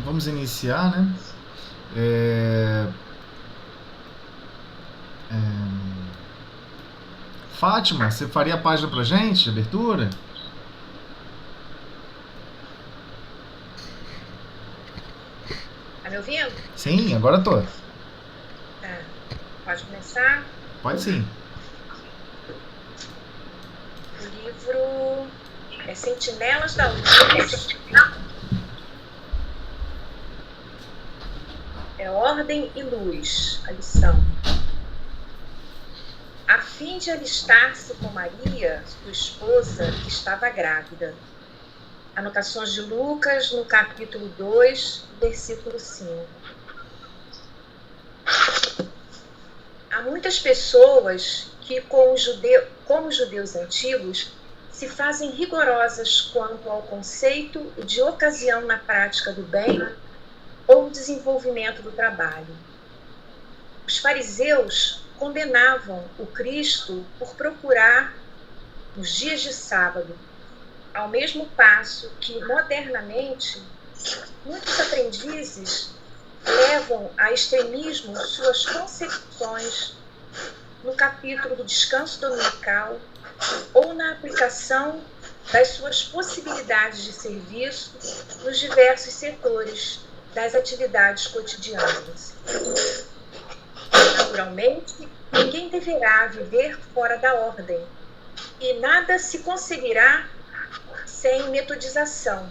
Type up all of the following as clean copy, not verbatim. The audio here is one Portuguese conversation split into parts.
vamos iniciar, né? Fátima, você faria a página pra gente, de abertura? Tá me ouvindo? Sim, agora tô. Tá. Pode começar? Pode sim. O livro é Sentinelas da Luz. É Ordem e Luz, a lição. A fim de alistar-se com Maria, sua esposa, que estava grávida. Anotações de Lucas, no capítulo 2, versículo 5. Há muitas pessoas que, como os judeus antigos, se fazem rigorosas quanto ao conceito de ocasião na prática do bem ou desenvolvimento do trabalho. Os fariseus condenavam o Cristo por procurar, nos dias de sábado, ao mesmo passo que, modernamente, muitos aprendizes levam a extremismo suas concepções no capítulo do descanso dominical ou na aplicação das suas possibilidades de serviço nos diversos setores das atividades cotidianas. Naturalmente, ninguém deverá viver fora da ordem e nada se conseguirá sem metodização.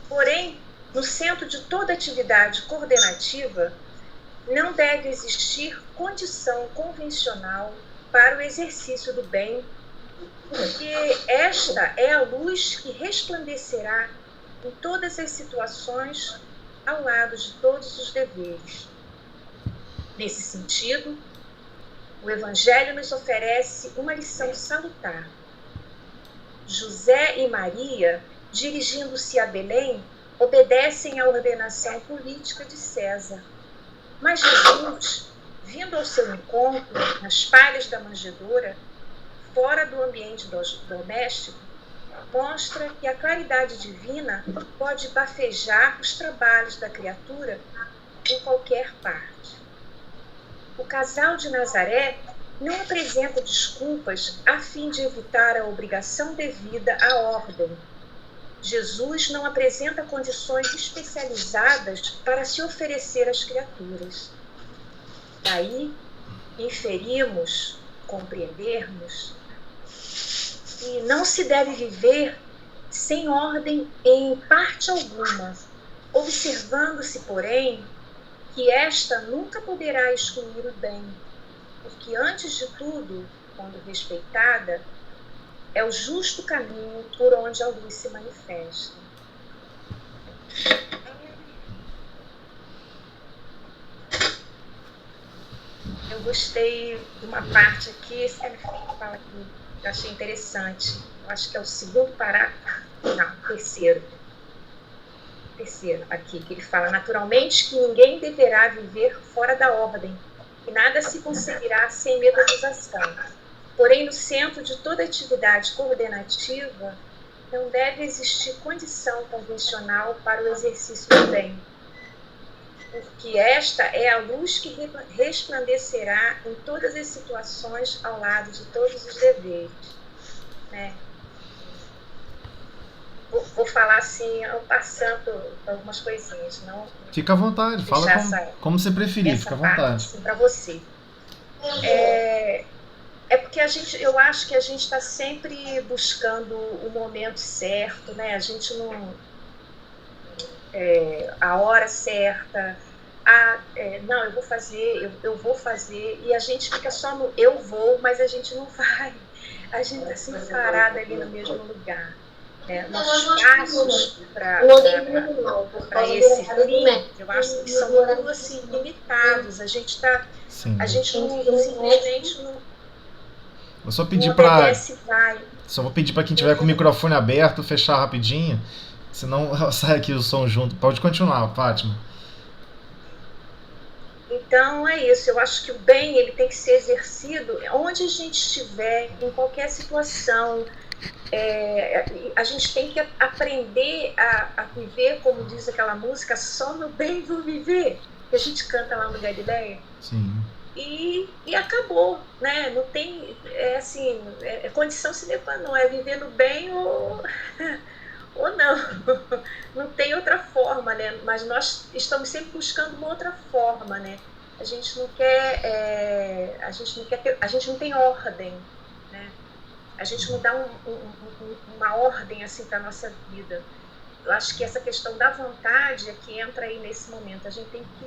Porém, no centro de toda atividade coordenativa, não deve existir condição convencional para o exercício do bem, porque esta é a luz que resplandecerá em todas as situações ao lado de todos os deveres. Nesse sentido, o Evangelho nos oferece uma lição salutar. José e Maria, dirigindo-se a Belém, obedecem à ordenação política de César. Mas Jesus, vindo ao seu encontro nas palhas da manjedoura, fora do ambiente doméstico, mostra que a claridade divina pode bafejar os trabalhos da criatura em qualquer parte. O casal de Nazaré não apresenta desculpas a fim de evitar a obrigação devida à ordem. Jesus não apresenta condições especializadas para se oferecer às criaturas. Daí, inferimos, compreendermos, que não se deve viver sem ordem em parte alguma, observando-se, porém, que esta nunca poderá excluir o bem, porque, antes de tudo, quando respeitada, é o justo caminho por onde a luz se manifesta. Eu gostei de uma parte aqui, esse fala aqui, eu achei interessante. Eu acho que é o segundo parágrafo, não, terceiro aqui, que ele fala: naturalmente que ninguém deverá viver fora da ordem, e nada se conseguirá sem metodização. Porém, no centro de toda atividade coordenativa, não deve existir condição convencional para o exercício do bem, porque esta é a luz que resplandecerá em todas as situações ao lado de todos os deveres. Né? Vou falar assim, passando algumas coisinhas. Não fica à vontade, fala como você preferir, fica à vontade. Assim, para você. É porque eu acho que a gente está sempre buscando o momento certo, né? A gente não... a hora certa, não, eu vou fazer, e a gente fica só no eu vou, mas a gente não vai. A gente está sempre parada ali no mesmo lugar. Nossos passos para esse fim, eu acho que são muito assim, limitados. A gente não simplesmente não. Vou só pedir para. Só vou pedir para quem tiver com o microfone aberto fechar rapidinho, senão sai aqui o som junto. Pode continuar, Fátima. Então é isso, eu acho que o bem ele tem que ser exercido onde a gente estiver, em qualquer situação, A gente tem que aprender a viver, como diz aquela música, só no bem vou viver, que a gente canta lá no Galileia. Sim. E acabou, né? Não tem, assim, condição sine qua non, é viver no bem ou não. Não tem outra forma, né? Mas nós estamos sempre buscando uma outra forma, né? A gente não tem ordem, né? A gente não dá uma ordem assim para a nossa vida. Eu acho que essa questão da vontade é que entra aí nesse momento. A gente tem que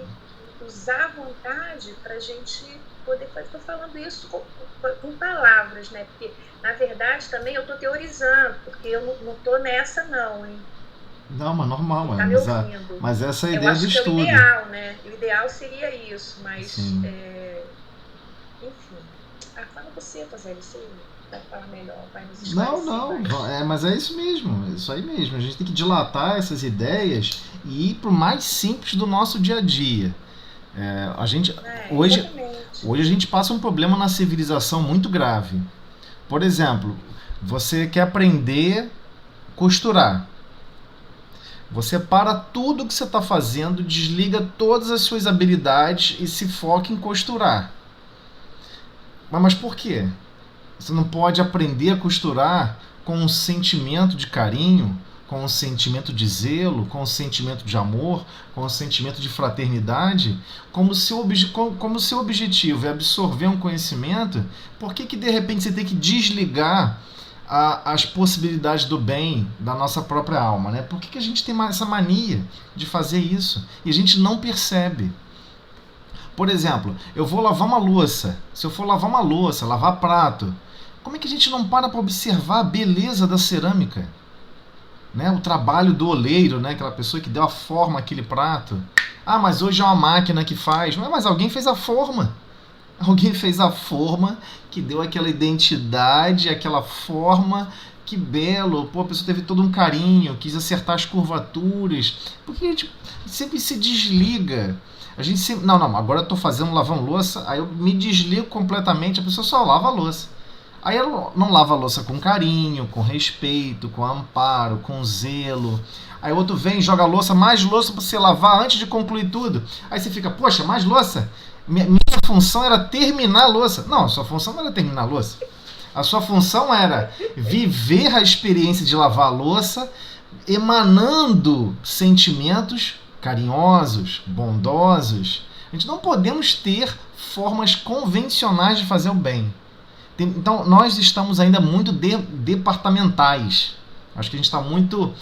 usar a vontade para a gente poder fazer. Estou falando isso com palavras, né? Porque, na verdade, também eu estou teorizando, porque eu não estou nessa, não, hein? Não, mas normal, tá me ouvindo. Mas essa é a ideia do estudo. Eu acho que é o ideal, né? O ideal seria isso, mas... enfim. Fala você, José, você vai falar melhor, vai nos esclarecer. Não, mas é isso mesmo, é isso aí mesmo. A gente tem que dilatar essas ideias e ir para o mais simples do nosso dia a dia. Hoje a gente passa um problema na civilização muito grave. Por exemplo, você quer aprender a costurar. Você para tudo que você está fazendo, desliga todas as suas habilidades e se foca em costurar. Mas por quê? Você não pode aprender a costurar com um sentimento de carinho, com um sentimento de zelo, com um sentimento de amor, com um sentimento de fraternidade, como se o seu objetivo é absorver um conhecimento. Por que de repente você tem que desligar as possibilidades do bem da nossa própria alma, né? Por que a gente tem essa mania de fazer isso? E a gente não percebe. Por exemplo, eu vou lavar uma louça. Se eu for lavar uma louça, lavar prato, como é que a gente não para observar a beleza da cerâmica? Né? O trabalho do oleiro, né? Aquela pessoa que deu a forma àquele prato. Mas hoje é uma máquina que faz. Mas alguém fez a forma. Alguém fez a forma que deu aquela identidade, aquela forma. Que belo. A pessoa teve todo um carinho, quis acertar as curvaturas. Porque a gente sempre se desliga. A gente sempre... Não, agora eu estou lavando louça, aí eu me desligo completamente, a pessoa só lava a louça. Aí ela não lava a louça com carinho, com respeito, com amparo, com zelo. Aí o outro vem e joga mais louça para você lavar antes de concluir tudo. Aí você fica, poxa, mais louça? Minha função era terminar a louça. Não, a sua função não era terminar a louça. A sua função era viver a experiência de lavar a louça, emanando sentimentos carinhosos, bondosos. A gente não podemos ter formas convencionais de fazer o bem. Então, nós estamos ainda muito departamentais. Acho que a gente está muito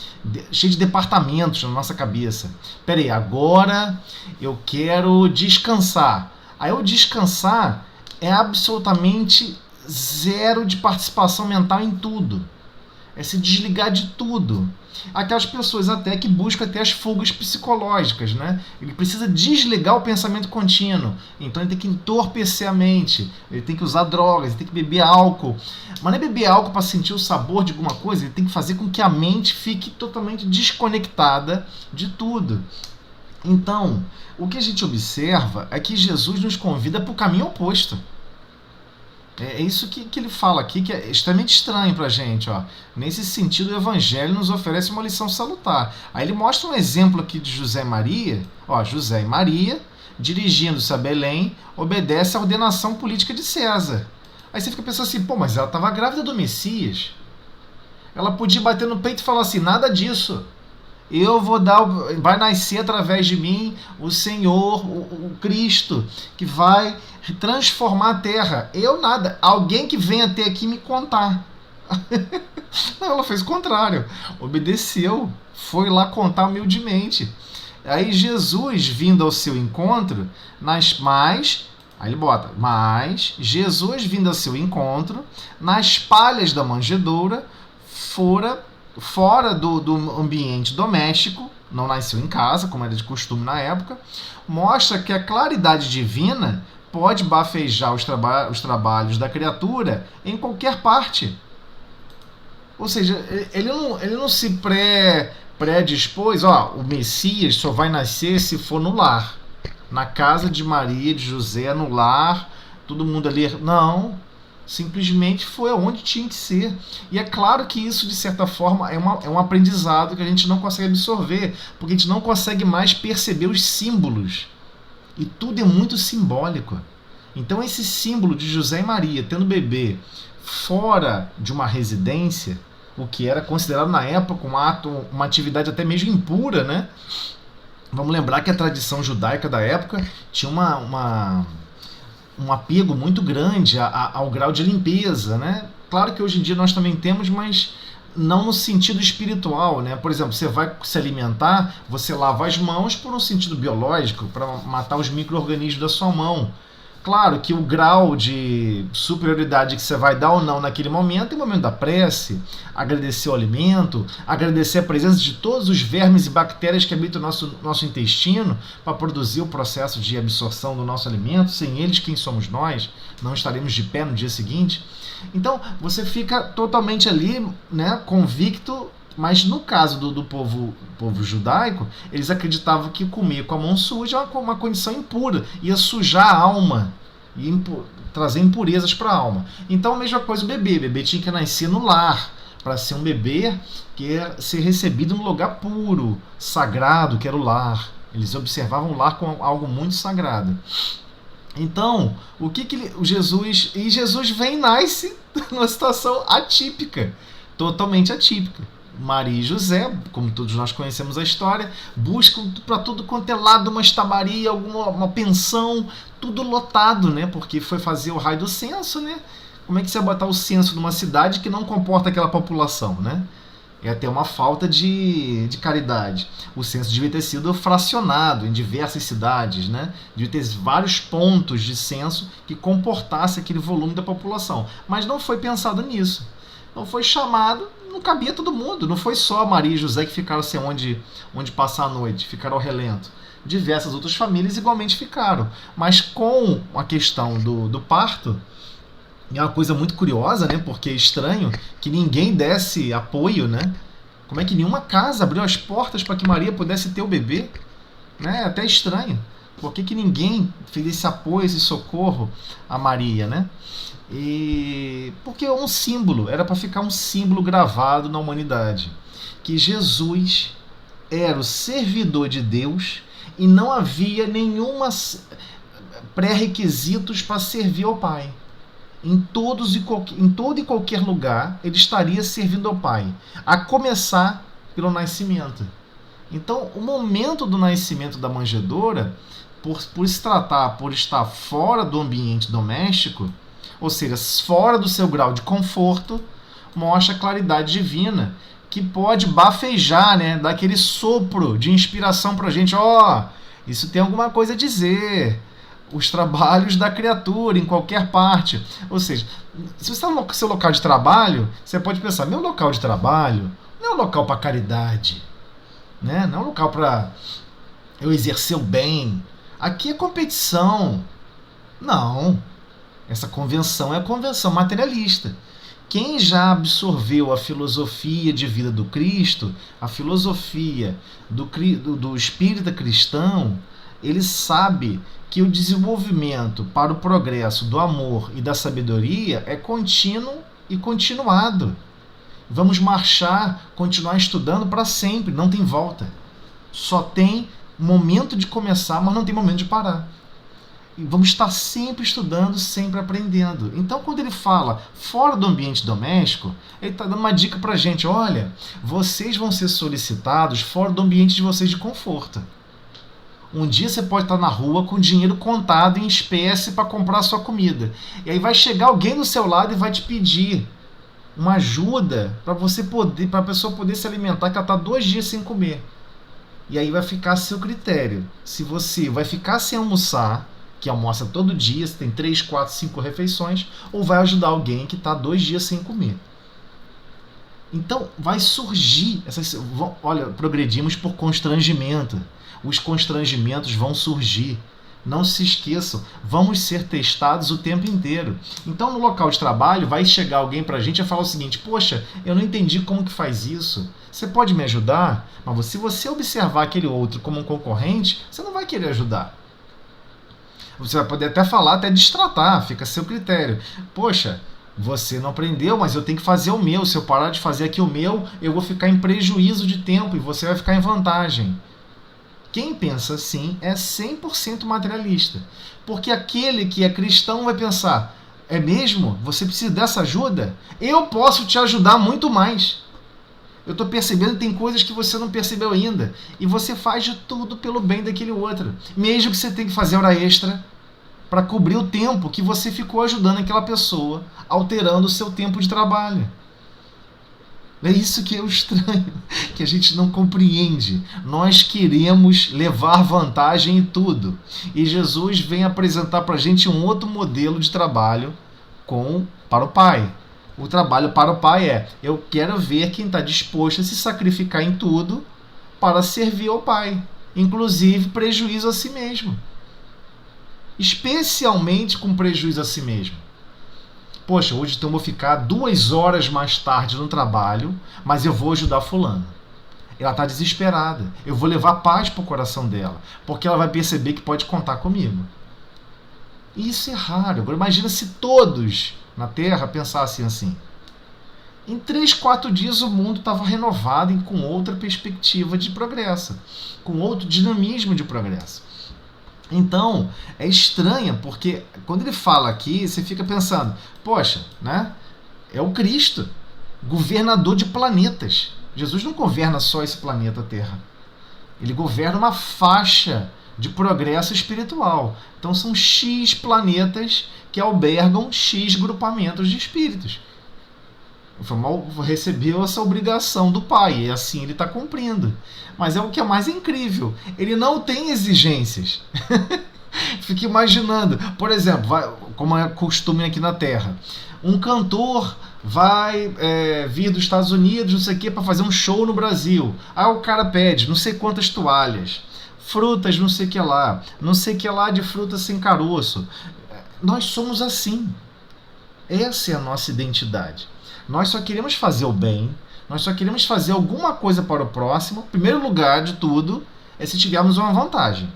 cheio de departamentos na nossa cabeça. Peraí, agora eu quero descansar. Aí o descansar é absolutamente zero de participação mental em tudo. É se desligar de tudo. Aquelas pessoas até que buscam até as fugas psicológicas, né? Ele precisa desligar o pensamento contínuo. Então ele tem que entorpecer a mente. Ele tem que usar drogas, ele tem que beber álcool. Mas não é beber álcool para sentir o sabor de alguma coisa. Ele tem que fazer com que a mente fique totalmente desconectada de tudo. Então, o que a gente observa é que Jesus nos convida para o caminho oposto. É isso que ele fala aqui, que é extremamente estranho pra gente. Ó. Nesse sentido, o Evangelho nos oferece uma lição salutar. Aí ele mostra um exemplo aqui de José e Maria. José e Maria, dirigindo-se a Belém, obedece à ordenação política de César. Aí você fica pensando assim, mas ela estava grávida do Messias. Ela podia bater no peito e falar assim, nada disso. Vai nascer através de mim o Senhor, o Cristo, que vai transformar a terra. Eu nada. Alguém que venha até aqui me contar. Não, ela fez o contrário. Obedeceu. Foi lá contar humildemente. Aí Jesus, vindo ao seu encontro, aí ele bota, mas Jesus, vindo ao seu encontro, nas palhas da manjedoura, fora do ambiente doméstico, não nasceu em casa, como era de costume na época, mostra que a claridade divina pode bafejar os trabalhos da criatura em qualquer parte. Ou seja, ele não se predispôs, o Messias só vai nascer se for no lar. Na casa de Maria, de José, no lar, todo mundo ali. Não. Simplesmente foi onde tinha que ser. E é claro que isso, de certa forma, é um aprendizado que a gente não consegue absorver, porque a gente não consegue mais perceber os símbolos. E tudo é muito simbólico. Então esse símbolo de José e Maria tendo bebê fora de uma residência, o que era considerado na época um ato, uma atividade até mesmo impura, né? Vamos lembrar que a tradição judaica da época tinha um apego muito grande ao grau de limpeza, né? Claro que hoje em dia nós também temos, mas não no sentido espiritual, né? Por exemplo, você vai se alimentar, você lava as mãos por um sentido biológico, para matar os micro-organismos da sua mão. Claro que o grau de superioridade que você vai dar ou não naquele momento é o momento da prece, agradecer o alimento, agradecer a presença de todos os vermes e bactérias que habitam o nosso intestino para produzir o processo de absorção do nosso alimento. Sem eles, quem somos nós? Não estaremos de pé no dia seguinte. Então, você fica totalmente ali, né, convicto. Mas no caso do povo judaico, eles acreditavam que comer com a mão suja é uma condição impura, ia sujar a alma, ia trazer impurezas para a alma. Então a mesma coisa o bebê. O bebê tinha que nascer no lar, para ser um bebê que ia ser recebido num lugar puro, sagrado, que era o lar. Eles observavam o lar como algo muito sagrado. Então, Jesus vem e nasce numa situação atípica, totalmente atípica. Maria e José, como todos nós conhecemos a história, buscam para tudo quanto é lado uma estabaria, uma pensão, tudo lotado, né? Porque foi fazer o raio do censo, né? Como é que você vai botar o censo numa cidade que não comporta aquela população, né? É até uma falta de caridade. O censo devia ter sido fracionado em diversas cidades, né? Devia ter vários pontos de censo que comportasse aquele volume da população. Mas não foi pensado nisso. Não foi chamado, não cabia todo mundo. Não foi só Maria e José que ficaram sem onde passar a noite, ficaram ao relento. Diversas outras famílias igualmente ficaram. Mas com a questão do parto, é uma coisa muito curiosa, né? Porque é estranho que ninguém desse apoio, né? Como é que nenhuma casa abriu as portas para que Maria pudesse ter o bebê? Né? É até estranho. Por que ninguém fez esse apoio, esse socorro a Maria, né? Porque é um símbolo, era para ficar um símbolo gravado na humanidade, que Jesus era o servidor de Deus e não havia nenhuma pré-requisitos para servir ao Pai. Em todo e qualquer lugar ele estaria servindo ao Pai, a começar pelo nascimento. Então, o momento do nascimento da manjedoura, por se tratar, por estar fora do ambiente doméstico, ou seja, fora do seu grau de conforto, mostra a claridade divina, que pode bafejar, né, dar aquele sopro de inspiração para a gente. Isso tem alguma coisa a dizer. Os trabalhos da criatura em qualquer parte. Ou seja, se você está no seu local de trabalho, você pode pensar, meu local de trabalho não é um local para caridade, né? Não é um local para eu exercer o bem. Aqui é competição. Não. Essa convenção é a convenção materialista. Quem já absorveu a filosofia de vida do Cristo, a filosofia do espírita cristão, ele sabe que o desenvolvimento para o progresso do amor e da sabedoria é contínuo e continuado. Vamos marchar, continuar estudando para sempre, não tem volta. Só tem momento de começar, mas não tem momento de parar. E vamos estar sempre estudando, sempre aprendendo. Então, quando ele fala fora do ambiente doméstico, ele está dando uma dica para a gente. Olha, vocês vão ser solicitados fora do ambiente de vocês de conforto. Um dia você pode estar na rua com dinheiro contado em espécie para comprar a sua comida. E aí vai chegar alguém do seu lado e vai te pedir uma ajuda para a pessoa poder se alimentar, que ela está 2 dias sem comer. E aí vai ficar a seu critério. Se você vai ficar sem almoçar, que almoça todo dia, você tem 3, 4, 5 refeições, ou vai ajudar alguém que está 2 dias sem comer. Então vai surgir, progredimos por constrangimento. Os constrangimentos vão surgir. Não se esqueçam, vamos ser testados o tempo inteiro. Então no local de trabalho vai chegar alguém pra gente e falar o seguinte: poxa, eu não entendi como que faz isso. Você pode me ajudar? Mas se você observar aquele outro como um concorrente, você não vai querer ajudar. Você vai poder até falar, até destratar, fica a seu critério. Poxa, Você não aprendeu, mas eu tenho que fazer o meu. Se eu parar de fazer aqui o meu, eu vou ficar em prejuízo de tempo e você vai ficar em vantagem. Quem pensa assim é 100% materialista. Porque aquele que é cristão vai pensar, é mesmo? Você precisa dessa ajuda? Eu posso te ajudar muito mais. Eu estou percebendo que tem coisas que você não percebeu ainda. E você faz de tudo pelo bem daquele outro. Mesmo que você tenha que fazer hora extra para cobrir o tempo que você ficou ajudando aquela pessoa, alterando o seu tempo de trabalho. É isso que é o estranho, que a gente não compreende. Nós queremos levar vantagem em tudo. E Jesus vem apresentar para a gente um outro modelo de trabalho para o Pai. O trabalho para o Pai é: eu quero ver quem está disposto a se sacrificar em tudo para servir ao Pai, inclusive prejuízo a si mesmo. Especialmente com prejuízo a si mesmo. Poxa, hoje então eu vou ficar 2 horas mais tarde no trabalho, mas eu vou ajudar fulano. Ela está desesperada. Eu vou levar paz para o coração dela, porque ela vai perceber que pode contar comigo. E isso é raro. Agora imagina se todos na Terra pensassem assim. Em 3, 4 dias o mundo estava renovado e com outra perspectiva de progresso, com outro dinamismo de progresso. Então, é estranha, porque quando ele fala aqui, você fica pensando, poxa, né? É o Cristo, governador de planetas. Jesus não governa só esse planeta Terra. Ele governa uma faixa de progresso espiritual. Então são X planetas que albergam X grupamentos de espíritos. Recebeu essa obrigação do Pai, e assim ele está cumprindo. Mas é o que é mais incrível, ele não tem exigências. Fique imaginando, por exemplo, como é costume aqui na Terra, um cantor vai vir dos Estados Unidos, não sei o que, para fazer um show no Brasil. Aí o cara pede não sei quantas toalhas, frutas não sei que lá de fruta sem caroço. Nós somos assim. Essa é a nossa identidade. Nós só queremos fazer o bem, nós só queremos fazer alguma coisa para o próximo. Em primeiro lugar de tudo é se tivermos uma vantagem.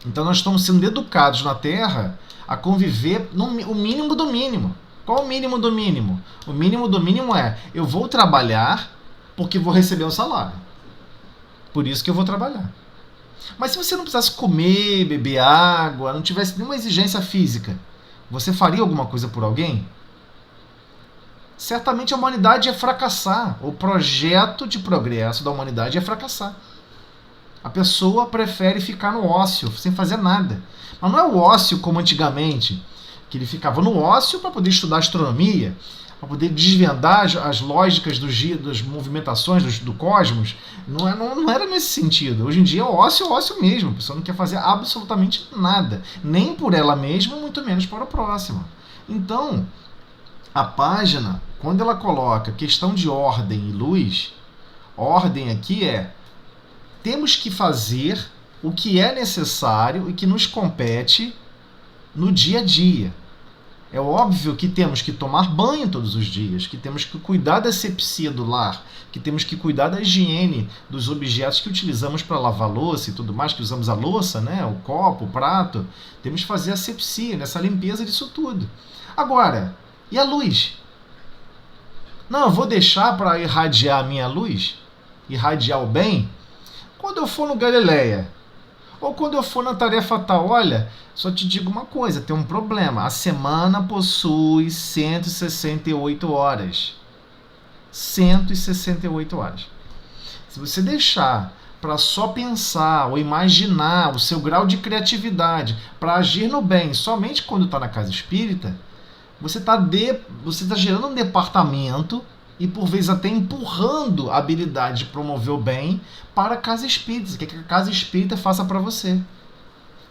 Então nós estamos sendo educados na Terra a conviver o mínimo do mínimo. Qual o mínimo do mínimo? O mínimo do mínimo é: eu vou trabalhar porque vou receber um salário. Por isso que eu vou trabalhar. Mas se você não precisasse comer, beber água, não tivesse nenhuma exigência física, você faria alguma coisa por alguém? Certamente a humanidade ia fracassar. O projeto de progresso da humanidade ia fracassar. A pessoa prefere ficar no ócio, sem fazer nada. Mas não é o ócio como antigamente, que ele ficava no ócio para poder estudar astronomia, para poder desvendar as lógicas das movimentações do cosmos. Não era nesse sentido. Hoje em dia é ócio mesmo. A pessoa não quer fazer absolutamente nada. Nem por ela mesma, muito menos para o próximo. Então, a página, quando ela coloca questão de ordem e luz, ordem aqui temos que fazer o que é necessário e que nos compete no dia a dia. É óbvio que temos que tomar banho todos os dias, que temos que cuidar da asepsia do lar, que temos que cuidar da higiene dos objetos que utilizamos para lavar louça e tudo mais, que usamos a louça, né? O copo, o prato. Temos que fazer a asepsia, nessa limpeza disso tudo. Agora, e a luz? Não, eu vou deixar para irradiar a minha luz, irradiar o bem, quando eu for no Galileia, ou quando eu for na tarefa tal. Olha, só te digo uma coisa, tem um problema. A semana possui 168 horas. 168 horas. Se você deixar para só pensar ou imaginar o seu grau de criatividade para agir no bem somente quando está na casa espírita, você está gerando um departamento e por vezes até empurrando a habilidade de promover o bem para a casa espírita. Você quer que a casa espírita faça para você.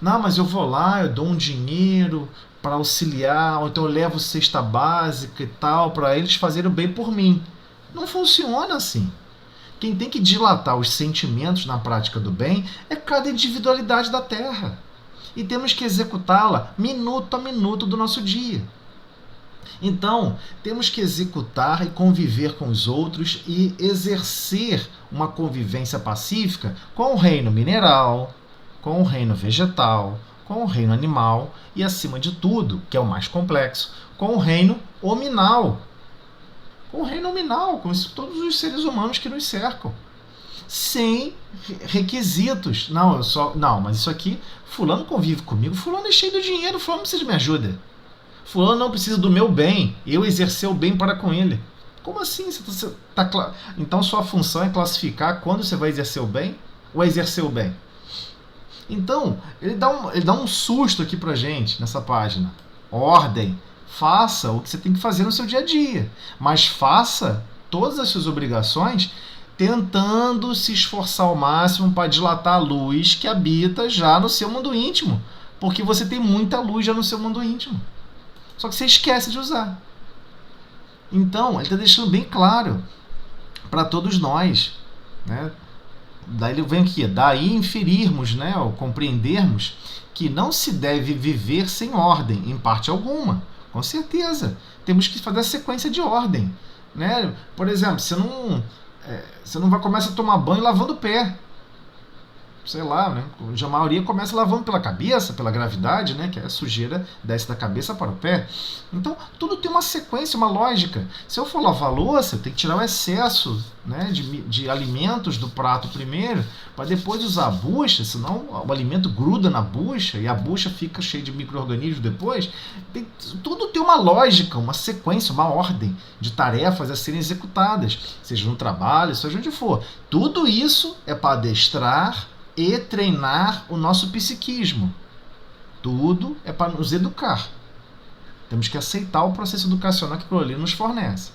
Não, mas eu vou lá, eu dou um dinheiro para auxiliar, ou então eu levo cesta básica e tal, para eles fazerem o bem por mim. Não funciona assim. Quem tem que dilatar os sentimentos na prática do bem é cada individualidade da Terra. E temos que executá-la minuto a minuto do nosso dia. Então, temos que executar e conviver com os outros e exercer uma convivência pacífica com o reino mineral, com o reino vegetal, com o reino animal e, acima de tudo, que é o mais complexo, com o reino hominal. Com o reino hominal, com todos os seres humanos que nos cercam. Sem requisitos. Não, mas isso aqui, fulano convive comigo, fulano é cheio de dinheiro, fulano não precisa de minha ajuda. Fulano não precisa do meu bem, eu exercer o bem para com ele. Como assim? Então sua função é classificar quando você vai exercer o bem ou exercer o bem? Então, ele dá um susto aqui pra gente nessa página. Ordem. Faça o que você tem que fazer no seu dia a dia. Mas faça todas as suas obrigações tentando se esforçar ao máximo para dilatar a luz que habita já no seu mundo íntimo. Porque você tem muita luz já no seu mundo íntimo. Só que você esquece de usar. Então, ele está deixando bem claro para todos nós, né? Daí ele vem aqui, daí inferirmos, né, ou compreendermos que não se deve viver sem ordem, em parte alguma. Com certeza. Temos que fazer a sequência de ordem, né? Por exemplo, você não vai começar a tomar banho lavando o pé. Sei lá, né? A maioria começa lavando pela cabeça, pela gravidade, né? Que a sujeira desce da cabeça para o pé. Então, tudo tem uma sequência, uma lógica. Se eu for lavar a louça, eu tenho que tirar o excesso, né, de alimentos do prato primeiro, para depois usar a bucha, senão o alimento gruda na bucha e a bucha fica cheia de micro-organismos depois. Tudo tem uma lógica, uma sequência, uma ordem de tarefas a serem executadas, seja no trabalho, seja onde for. Tudo isso é para adestrar e treinar o nosso psiquismo. Tudo é para nos educar. Temos que aceitar o processo educacional que aquilo ali nos fornece.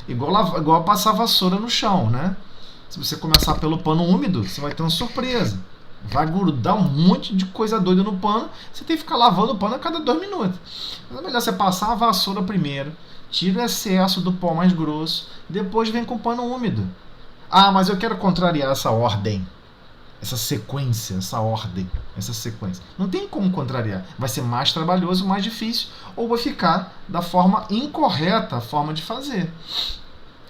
Igual passar vassoura no chão, né? Se você começar pelo pano úmido, você vai ter uma surpresa. Vai grudar um monte de coisa doida no pano, você tem que ficar lavando o pano a cada 2 minutos. Mas é melhor você passar a vassoura primeiro, tira o excesso do pó mais grosso, depois vem com o pano úmido. Ah, mas eu quero contrariar essa ordem. Essa sequência, essa ordem, essa sequência. Não tem como contrariar. Vai ser mais trabalhoso, mais difícil, ou vai ficar da forma incorreta a forma de fazer.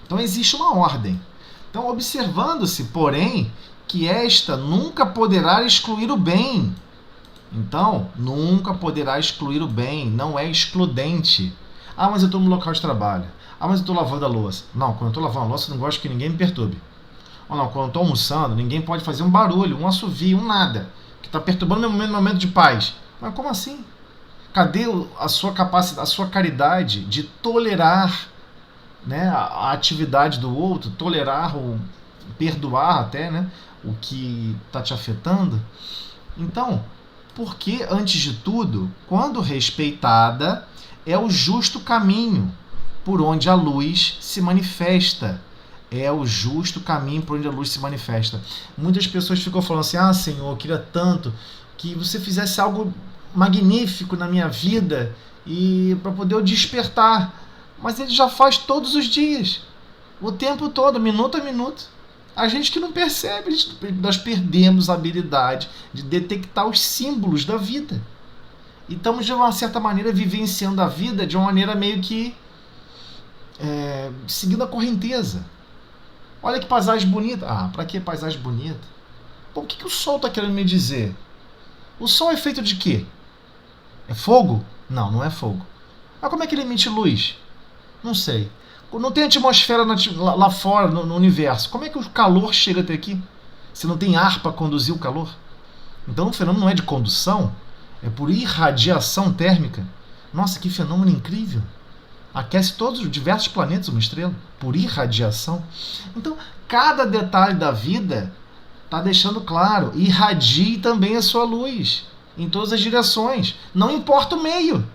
Então existe uma ordem. Então, observando-se, porém, que esta nunca poderá excluir o bem. Então, nunca poderá excluir o bem, não é excludente. Ah, mas eu estou no local de trabalho. Ah, mas eu estou lavando a louça. Não, quando eu estou lavando a louça, eu não gosto que ninguém me perturbe. Ou não, quando eu estou almoçando, ninguém pode fazer um barulho, um assovio, um nada, que está perturbando meu momento de paz. Mas como assim? Cadê a sua capacidade, a sua caridade de tolerar, né, a atividade do outro, tolerar ou perdoar até, né, o que está te afetando? Então, porque, antes de tudo, quando respeitada, é o justo caminho por onde a luz se manifesta. É o justo caminho por onde a luz se manifesta. Muitas pessoas ficam falando assim: ah, Senhor, eu queria tanto que você fizesse algo magnífico na minha vida e para poder eu despertar. Mas ele já faz todos os dias, o tempo todo, minuto a minuto. A gente que não percebe, nós perdemos a habilidade de detectar os símbolos da vida. E estamos, de uma certa maneira, vivenciando a vida de uma maneira meio que seguindo a correnteza. Olha que paisagem bonita. Ah, pra que paisagem bonita? Pô, o que o sol tá querendo me dizer? O sol é feito de quê? É fogo? Não, não é fogo. Mas como é que ele emite luz? Não sei. Não tem atmosfera lá fora, no universo. Como é que o calor chega até aqui? Se não tem ar para conduzir o calor? Então o fenômeno não é de condução, é por irradiação térmica. Nossa, que fenômeno incrível! Aquece todos os diversos planetas, uma estrela, por irradiação. Então, cada detalhe da vida está deixando claro: irradie também a sua luz em todas as direções. Não importa o meio.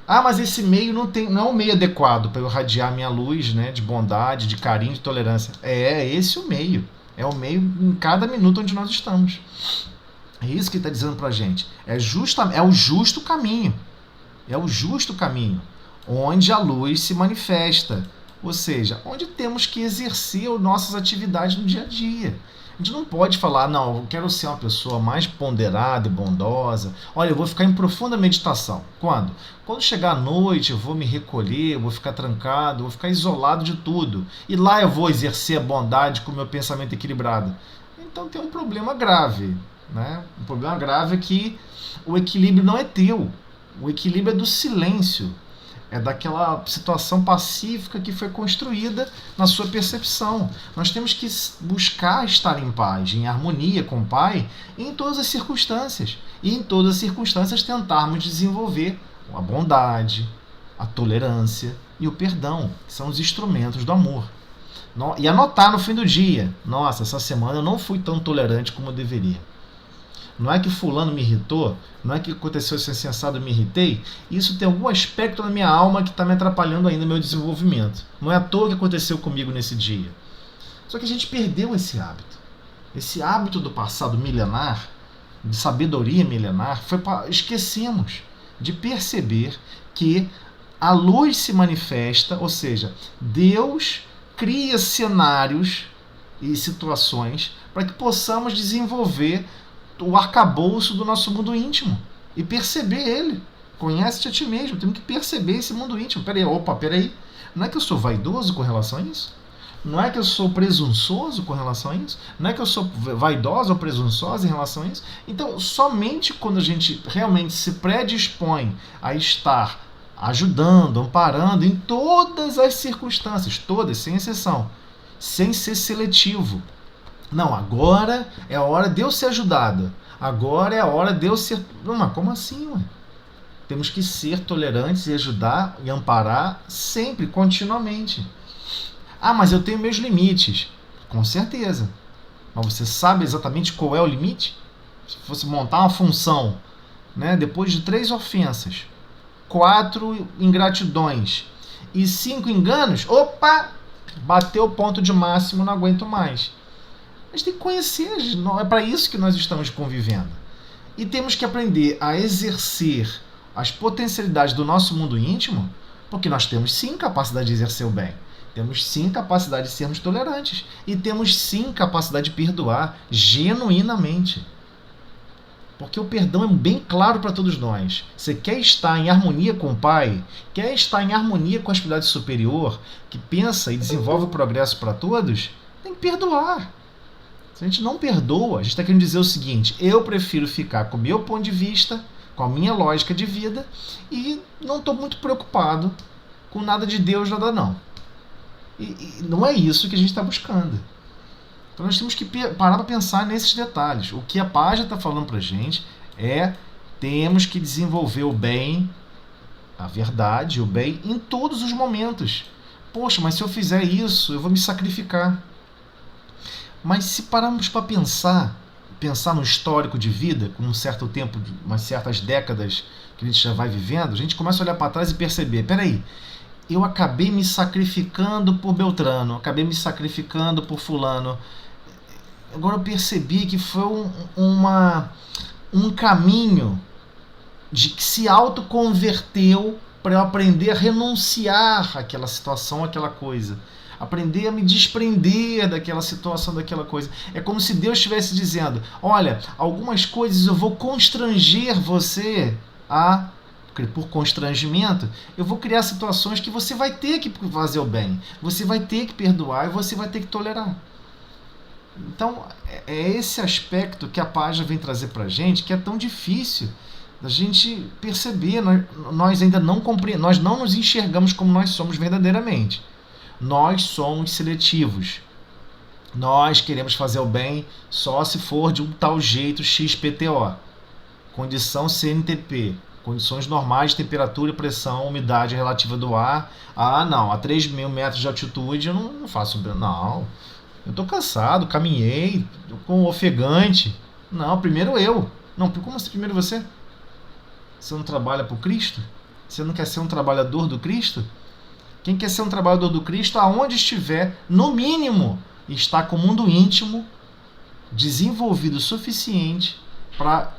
Ah, mas esse meio não é um meio adequado para eu irradiar minha luz, né, de bondade, de carinho, de tolerância. É esse o meio. É o meio em cada minuto onde nós estamos. É isso que ele está dizendo para a gente. É o justo caminho. É o justo caminho onde a luz se manifesta, ou seja, onde temos que exercer as nossas atividades no dia a dia. A gente não pode falar: não, eu quero ser uma pessoa mais ponderada e bondosa. Olha, eu vou ficar em profunda meditação. Quando? Quando chegar a noite, eu vou me recolher, eu vou ficar trancado, eu vou ficar isolado de tudo. E lá eu vou exercer a bondade com o meu pensamento equilibrado. Então tem um problema grave. né? O problema grave é que o equilíbrio não é teu. O equilíbrio é do silêncio. É daquela situação pacífica que foi construída na sua percepção. Nós temos que buscar estar em paz, em harmonia com o Pai, em todas as circunstâncias. E em todas as circunstâncias tentarmos desenvolver a bondade, a tolerância e o perdão, que são os instrumentos do amor. E anotar no fim do dia: nossa, essa semana eu não fui tão tolerante como eu deveria. Não é que fulano me irritou, não é que aconteceu esse insensado, eu me irritei. Isso tem algum aspecto na minha alma que está me atrapalhando ainda no meu desenvolvimento. Não é à toa que aconteceu comigo nesse dia. Só que a gente perdeu esse hábito. Esse hábito do passado milenar, de sabedoria milenar, esquecemos de perceber que a luz se manifesta, ou seja, Deus cria cenários e situações para que possamos desenvolver o arcabouço do nosso mundo íntimo e perceber ele. Conhece-te a ti mesmo. Temos que perceber esse mundo íntimo. Peraí. Não é que eu sou vaidoso com relação a isso? Não é que eu sou presunçoso com relação a isso? Não é que eu sou vaidosa ou presunçosa em relação a isso? Então, somente quando a gente realmente se predispõe a estar ajudando, amparando em todas as circunstâncias, todas, sem exceção, sem ser seletivo. Não, agora é a hora de eu ser ajudada. Agora é a hora de eu ser... Não, mas como assim, ué? Temos que ser tolerantes e ajudar e amparar sempre, continuamente. Ah, mas eu tenho meus limites. Com certeza. Mas você sabe exatamente qual é o limite? Se fosse montar uma função, né, depois de 3 ofensas, 4 ingratidões e 5 enganos, opa! Bateu o ponto de máximo, não aguento mais. A gente tem que conhecer, é para isso que nós estamos convivendo. E temos que aprender a exercer as potencialidades do nosso mundo íntimo, porque nós temos sim capacidade de exercer o bem. Temos sim capacidade de sermos tolerantes. E temos sim capacidade de perdoar genuinamente. Porque o perdão é bem claro para todos nós. Você quer estar em harmonia com o Pai, quer estar em harmonia com a espiritualidade superior, que pensa e desenvolve o progresso para todos, tem que perdoar. Se a gente não perdoa, a gente está querendo dizer o seguinte: eu prefiro ficar com o meu ponto de vista, com a minha lógica de vida, e não estou muito preocupado com nada de Deus, nada não. E não é isso que a gente está buscando. Então nós temos que parar para pensar nesses detalhes. O que a página está falando para a gente é: temos que desenvolver o bem, a verdade, o bem, em todos os momentos. Poxa, mas se eu fizer isso, eu vou me sacrificar. Mas se pararmos para pensar no histórico de vida, com um certo tempo, umas certas décadas que a gente já vai vivendo, a gente começa a olhar para trás e perceber: peraí, eu acabei me sacrificando por Beltrano, acabei me sacrificando por fulano. Agora eu percebi que foi um caminho de que se autoconverteu para eu aprender a renunciar àquela situação, àquela coisa. Aprender a me desprender daquela situação, daquela coisa. É como se Deus estivesse dizendo: olha, algumas coisas eu vou constranger você a... Por constrangimento, eu vou criar situações que você vai ter que fazer o bem, você vai ter que perdoar e você vai ter que tolerar. Então, é esse aspecto que a página vem trazer pra gente, que é tão difícil da gente perceber. Nós ainda não compreendemos, nós não nos enxergamos como nós somos verdadeiramente. Nós somos seletivos. Nós queremos fazer o bem só se for de um tal jeito XPTO. Condição CNTP. Condições normais de temperatura, pressão, umidade relativa do ar. Ah, não, a 3.000 metros de altitude eu não faço... Não, eu tô cansado, caminhei, tô com ofegante. Não, primeiro eu. Não, como assim primeiro você? Você não trabalha por Cristo? Você não quer ser um trabalhador do Cristo? Quem quer ser um trabalhador do Cristo, aonde estiver, no mínimo, está com o mundo íntimo desenvolvido o suficiente para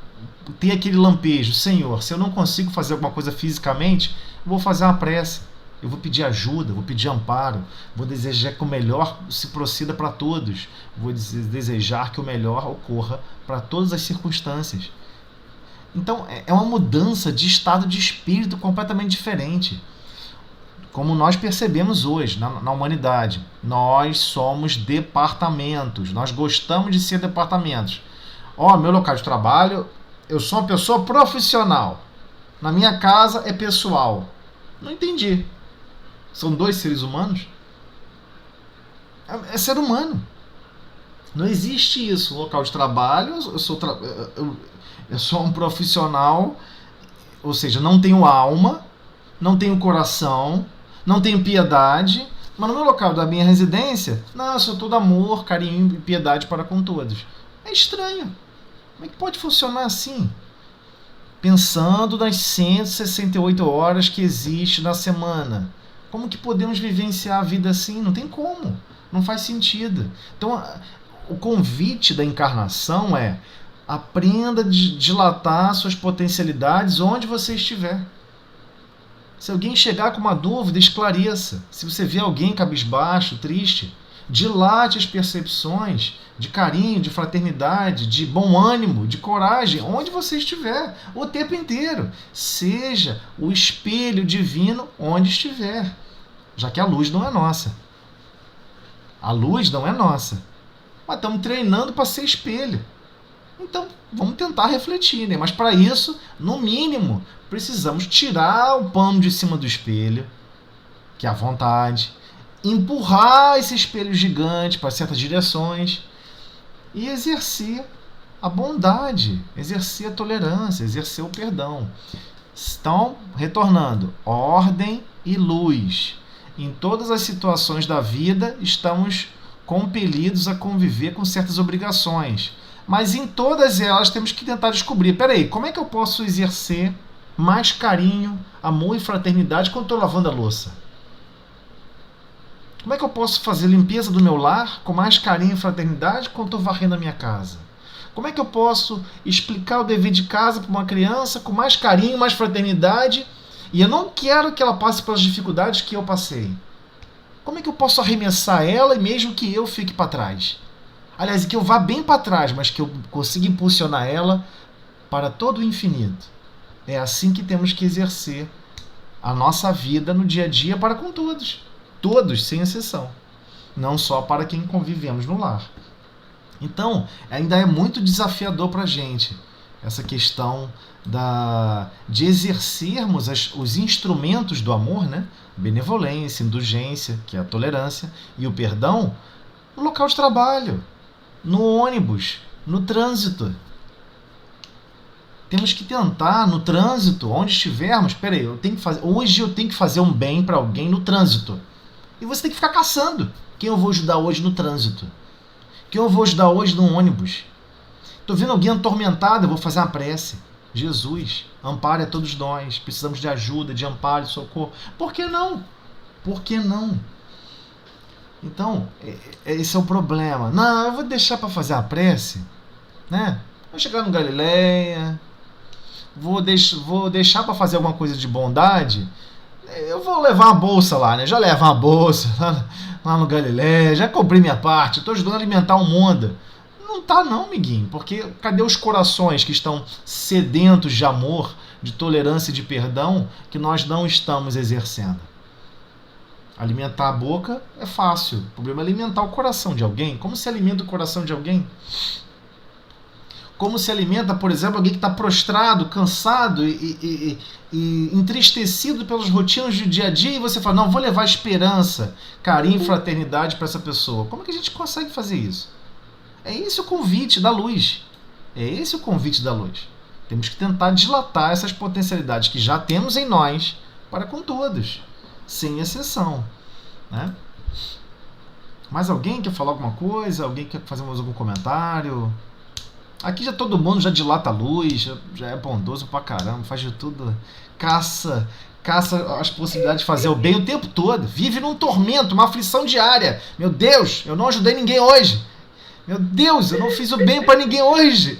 ter aquele lampejo: Senhor, se eu não consigo fazer alguma coisa fisicamente, eu vou fazer uma prece, eu vou pedir ajuda, vou pedir amparo, vou desejar que o melhor se proceda para todos, vou desejar que o melhor ocorra para todas as circunstâncias. Então é uma mudança de estado de espírito completamente diferente. Como nós percebemos hoje na humanidade, nós somos departamentos, nós gostamos de ser departamentos. Meu local de trabalho, eu sou uma pessoa profissional. Na minha casa é pessoal. Não entendi. São dois seres humanos? É ser humano. Não existe isso. Local de trabalho, eu sou um profissional, ou seja, não tenho alma, não tenho coração, não tenho piedade, mas no meu local da minha residência, não, eu sou todo amor, carinho e piedade para com todos. É estranho. Como é que pode funcionar assim? Pensando nas 168 horas que existe na semana. Como que podemos vivenciar a vida assim? Não tem como. Não faz sentido. Então, o convite da encarnação é: aprenda a dilatar suas potencialidades onde você estiver. Se alguém chegar com uma dúvida, esclareça. Se você vê alguém cabisbaixo, triste, dilate as percepções de carinho, de fraternidade, de bom ânimo, de coragem, onde você estiver, o tempo inteiro. Seja o espelho divino onde estiver, já que a luz não é nossa. A luz não é nossa. Mas estamos treinando para ser espelho. Então, vamos tentar refletir, né? Mas para isso, no mínimo, precisamos tirar o pano de cima do espelho, que é a vontade, empurrar esse espelho gigante para certas direções e exercer a bondade, exercer a tolerância, exercer o perdão. Então, retornando, ordem e luz. Em todas as situações da vida, estamos compelidos a conviver com certas obrigações. Mas em todas elas temos que tentar descobrir, peraí, como é que eu posso exercer mais carinho, amor e fraternidade quando estou lavando a louça? Como é que eu posso fazer limpeza do meu lar com mais carinho e fraternidade quando estou varrendo a minha casa? Como é que eu posso explicar o dever de casa para uma criança com mais carinho, mais fraternidade, e eu não quero que ela passe pelas dificuldades que eu passei? Como é que eu posso arremessar ela e mesmo que eu fique para trás? Aliás, que eu vá bem para trás, mas que eu consiga impulsionar ela para todo o infinito. É assim que temos que exercer a nossa vida no dia a dia para com todos. Todos, sem exceção. Não só para quem convivemos no lar. Então, ainda é muito desafiador para a gente essa questão de exercermos os instrumentos do amor, né? Benevolência, indulgência, que é a tolerância, e o perdão, no local de trabalho, no ônibus, no trânsito. Temos que tentar, no trânsito, onde estivermos, hoje eu tenho que fazer um bem para alguém no trânsito. E você tem que ficar caçando. Quem eu vou ajudar hoje no trânsito? Quem eu vou ajudar hoje no ônibus? Estou vendo alguém atormentado, eu vou fazer uma prece. Jesus, ampare a todos nós. Precisamos de ajuda, de amparo, de socorro. Por que não? Por que não? Então, esse é o problema. Não, eu vou deixar para fazer a prece, né? Vou chegar no Galileia, vou deixar para fazer alguma coisa de bondade. Eu vou levar uma bolsa lá, né? Já levo uma bolsa lá no Galileia, já comprei minha parte, estou ajudando a alimentar o mundo. Não tá não, amiguinho, porque cadê os corações que estão sedentos de amor, de tolerância e de perdão que nós não estamos exercendo? Alimentar a boca é fácil, o problema é alimentar o coração de alguém. Como se alimenta o coração de alguém? Como se alimenta, por exemplo, alguém que está prostrado, cansado e entristecido pelas rotinas do dia a dia, e você fala, não, vou levar esperança, carinho e fraternidade para essa pessoa. Como é que a gente consegue fazer isso? É esse o convite da luz. É esse o convite da luz. Temos que tentar dilatar essas potencialidades que já temos em nós para com todos, sem exceção, né? Mais alguém quer falar alguma coisa? Alguém quer fazer mais algum comentário? Aqui já todo mundo já dilata a luz, já é bondoso pra caramba, faz de tudo, caça as possibilidades de fazer o bem o tempo todo, vive num tormento, uma aflição diária. Meu Deus, eu não ajudei ninguém hoje. Meu Deus, eu não fiz o bem pra ninguém hoje.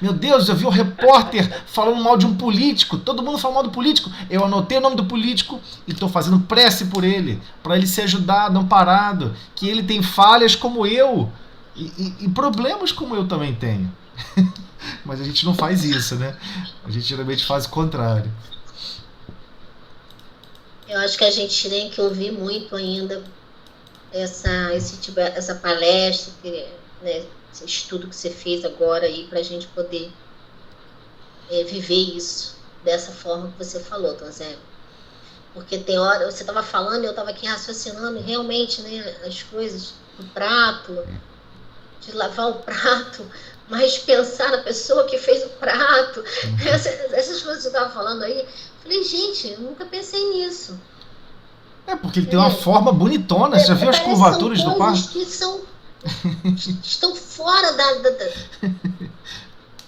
Meu Deus, eu vi um repórter falando mal de um político, todo mundo fala mal do político, eu anotei o nome do político e estou fazendo prece por ele, para ele ser ajudado, amparado, que ele tem falhas como eu, e problemas como eu também tenho. Mas a gente não faz isso, né? A gente geralmente faz o contrário. Eu acho que a gente tem que ouvir muito ainda essa palestra, né, esse estudo que você fez agora aí para a gente poder viver isso dessa forma que você falou, Tom Zé. Porque tem hora, você estava falando e eu estava aqui raciocinando realmente, né, as coisas do prato, de lavar o prato, mas pensar na pessoa que fez o prato, essas coisas que você estava falando aí, falei, gente, eu nunca pensei nisso. Porque ele tem uma forma bonitona, você já viu as curvaturas do prato? São coisas que estão fora da...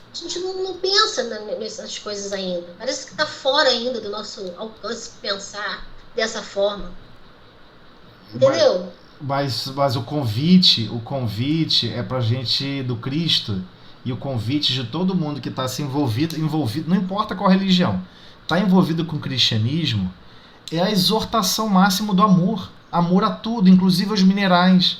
A gente não pensa nessas coisas ainda. Parece que está fora ainda do nosso alcance pensar dessa forma. Entendeu? Mas o convite é pra gente do Cristo, e o convite de todo mundo que está se envolvido, não importa qual religião, está envolvido com o cristianismo, é a exortação máxima do amor. Amor a tudo, inclusive aos minerais.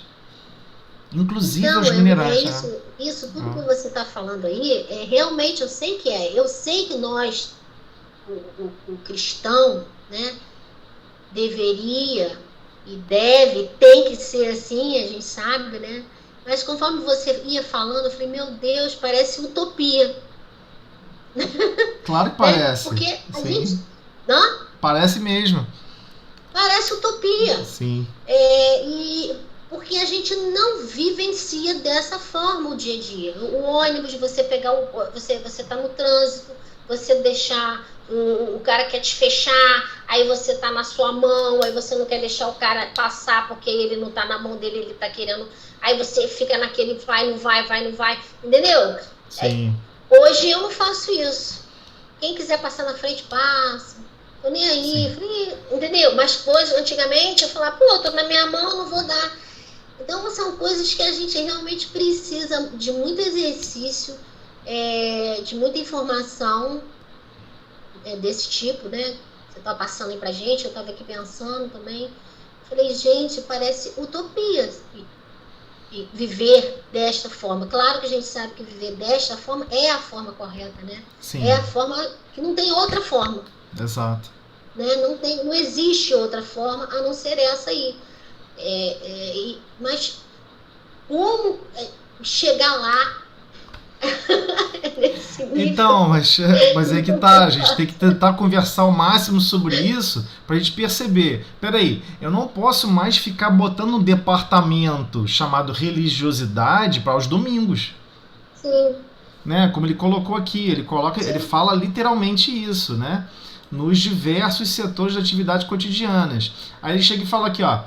Isso tudo que você está falando aí, realmente eu sei que é. Eu sei que nós, o cristão, né, deveria e tem que ser assim, a gente sabe, né? Mas conforme você ia falando, eu falei, meu Deus, parece utopia. Claro que parece. Porque a gente... Não? Parece mesmo. Parece utopia. Sim. Porque a gente não vivencia dessa forma o dia a dia. O ônibus, você pegar você tá no trânsito, você deixar o cara quer te fechar, aí você tá na sua mão, aí você não quer deixar o cara passar porque ele não tá na mão dele, ele tá querendo, aí você fica naquele vai, não vai, entendeu? Sim. Hoje eu não faço isso. Quem quiser passar na frente, passa. Tô nem aí, falei, entendeu? Mas hoje, antigamente, eu falava, pô, tô na minha mão, eu não vou dar. Então, são coisas que a gente realmente precisa de muito exercício, de muita informação desse tipo, né? Você tá passando aí pra gente, eu tava aqui pensando também. Falei, gente, parece utopia viver desta forma. Claro que a gente sabe que viver desta forma é a forma correta, né? Sim. É a forma que não tem outra forma. Exato. Né? Não existe outra forma a não ser essa aí. Mas como chegar lá nesse nível? Então, mas é que tá, a gente tem que tentar conversar o máximo sobre isso pra gente perceber, peraí, eu não posso mais ficar botando um departamento chamado religiosidade para os domingos. Sim. Né? Como ele colocou aqui, ele fala literalmente isso, né? Nos diversos setores de atividades cotidianas. Aí ele chega e fala aqui, ó,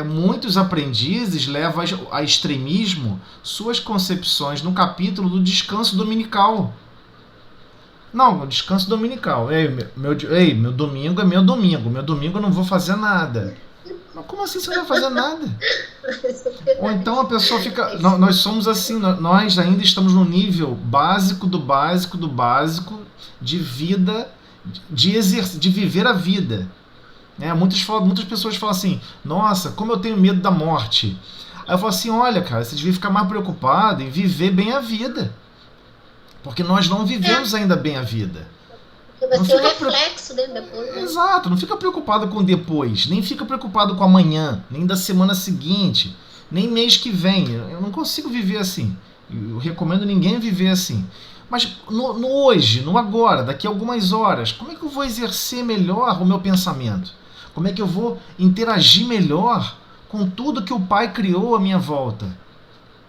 muitos aprendizes levam a extremismo suas concepções no capítulo do descanso dominical. Não, descanso dominical. Meu domingo é meu domingo. Meu domingo eu não vou fazer nada. Mas como assim você não vai fazer nada? Ou então a pessoa fica... Nós somos assim, nós ainda estamos no nível básico do básico do básico de vida, de viver a vida. Muitas pessoas falam assim, nossa, como eu tenho medo da morte. Aí eu falo assim, olha, cara, você devia ficar mais preocupado em viver bem a vida. Porque nós não vivemos ainda bem a vida. Vai ser o reflexo depois. Né? Exato, não fica preocupado com depois, nem fica preocupado com amanhã, nem da semana seguinte, nem mês que vem. Eu não consigo viver assim. Eu recomendo ninguém viver assim. Mas no hoje, no agora, daqui a algumas horas, como é que eu vou exercer melhor o meu pensamento? Como é que eu vou interagir melhor com tudo que o Pai criou à minha volta?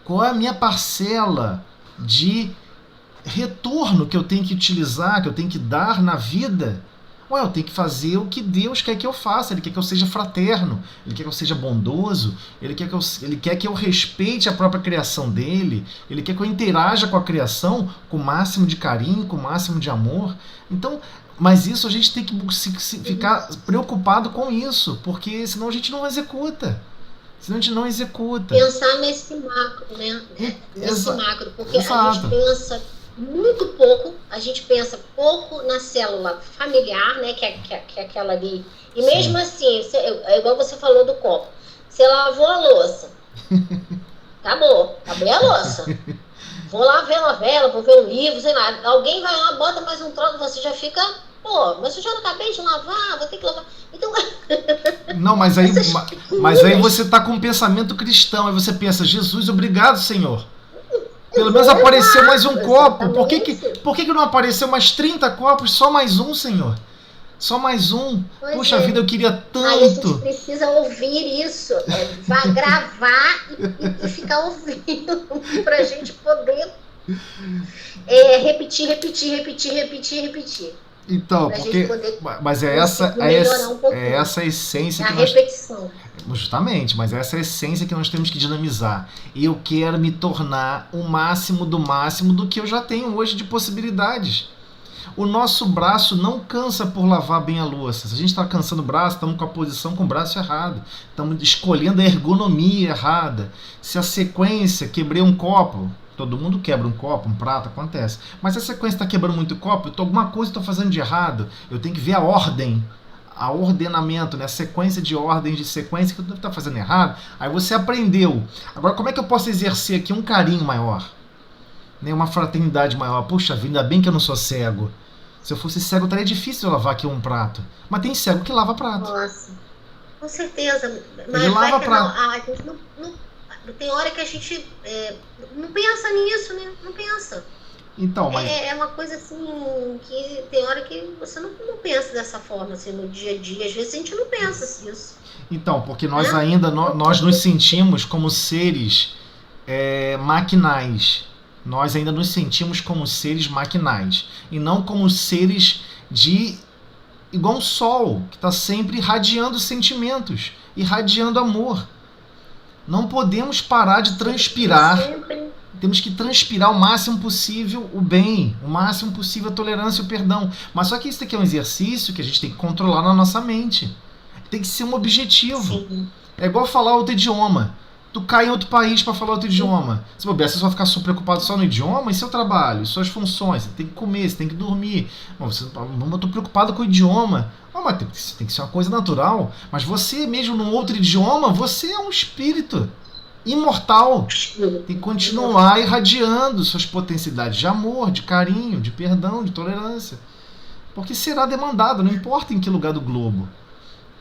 Qual é a minha parcela de retorno que eu tenho que utilizar, que eu tenho que dar na vida? Eu tenho que fazer o que Deus quer que eu faça. Ele quer que eu seja fraterno, Ele quer que eu seja bondoso, Ele quer que eu respeite a própria criação dele, Ele quer que eu interaja com a criação com o máximo de carinho, com o máximo de amor. Então, mas isso a gente tem que ficar preocupado com isso, porque senão a gente não executa. Pensar nesse macro, né? Nesse macro, porque Exato. A gente pensa muito pouco, a gente pensa pouco na célula familiar, né, que é aquela ali. E mesmo assim, igual você falou do copo, você lavou a louça, acabou a louça. Vou lá ver a novela, vou ver um livro, sei lá. Alguém vai lá, bota mais um troço, você já fica, mas eu já não acabei de lavar, vou ter que lavar. Então... Não, mas aí você tá com um pensamento cristão, aí você pensa, Jesus, obrigado, Senhor. Pelo menos apareceu mais um copo. Por exatamente. que não apareceu mais 30 copos? Só mais um, Senhor. Só mais um. Pois Puxa é. vida, eu queria Aí a gente tanto. precisa ouvir isso, vai gravar e ficar ouvindo pra gente poder repetir. Então, Pra gente porque. poder Mas é essa, conseguir melhorar um pouquinho. é essa a essência a que nós. repetição. Justamente, mas essa é a essência que nós temos que dinamizar. E eu quero me tornar o máximo do que eu já tenho hoje de possibilidades. O nosso braço não cansa por lavar bem a louça. Se a gente está cansando o braço, estamos com a posição com o braço errado. Estamos escolhendo a ergonomia errada. Se a sequência, quebrei um copo, todo mundo quebra um copo, um prato, acontece. Mas se a sequência está quebrando muito copo, alguma coisa estou fazendo de errado. Eu tenho que ver a ordem, a ordenamento, né? A sequência de ordens de sequência que eu devo estar fazendo errado. Aí você aprendeu. Agora, como é que eu posso exercer aqui um carinho maior? Né? Uma fraternidade maior? Puxa vida, ainda bem que eu não sou cego. Se eu fosse cego, estaria difícil eu lavar aqui um prato. Mas tem cego que lava prato. Nossa, com certeza. Mas Ele lava prato. a gente não, tem hora que a gente não pensa nisso, né? Não pensa. Então, mas... É uma coisa assim que tem hora que você não pensa dessa forma, assim, no dia a dia. Às vezes a gente não pensa nisso. Então, porque nós ainda nós nos sentimos como seres maquinais. Nós ainda nos sentimos como seres maquinais e não como seres igual um sol que está sempre irradiando sentimentos, irradiando amor. Não podemos parar de transpirar. Temos que transpirar o máximo possível o bem, o máximo possível a tolerância e o perdão. Mas só que isso aqui é um exercício que a gente tem que controlar na nossa mente. Tem que ser um objetivo. Sim. É igual falar outro idioma. Tu cai em outro país para falar outro idioma. Se bobear, você só vai ficar preocupado só no idioma e seu trabalho, suas funções. Você tem que comer, você tem que dormir. Eu estou preocupado com o idioma. Mas tem que ser uma coisa natural. Mas você mesmo num outro idioma, você é um espírito imortal. Tem que continuar irradiando suas potencialidades de amor, de carinho, de perdão, de tolerância. Porque será demandado, não importa em que lugar do globo.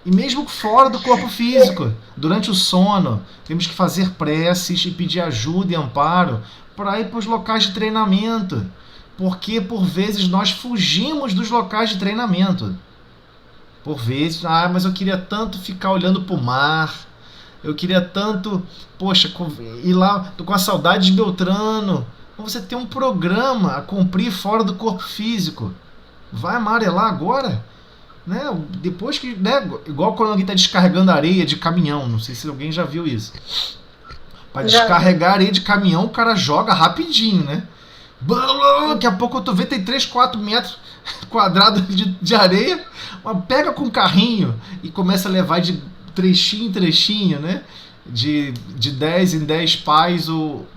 E mesmo fora do corpo físico, durante o sono, temos que fazer preces e pedir ajuda e amparo para ir para os locais de treinamento. Porque, por vezes, nós fugimos dos locais de treinamento. Por vezes, mas eu queria tanto ficar olhando para o mar. Eu queria tanto, poxa, ir lá, tô com a saudade de Beltrano. Você tem um programa a cumprir fora do corpo físico. Vai amarelar agora? Né? Depois que, né? Igual quando alguém está descarregando areia de caminhão, não sei se alguém já viu isso. Para descarregar areia de caminhão, o cara joga rapidinho, né? Daqui a pouco eu tô vendo, tem 3, 4 metros quadrados de areia, pega com o carrinho e começa a levar de trechinho em trechinho, né? De 10 em 10 pás.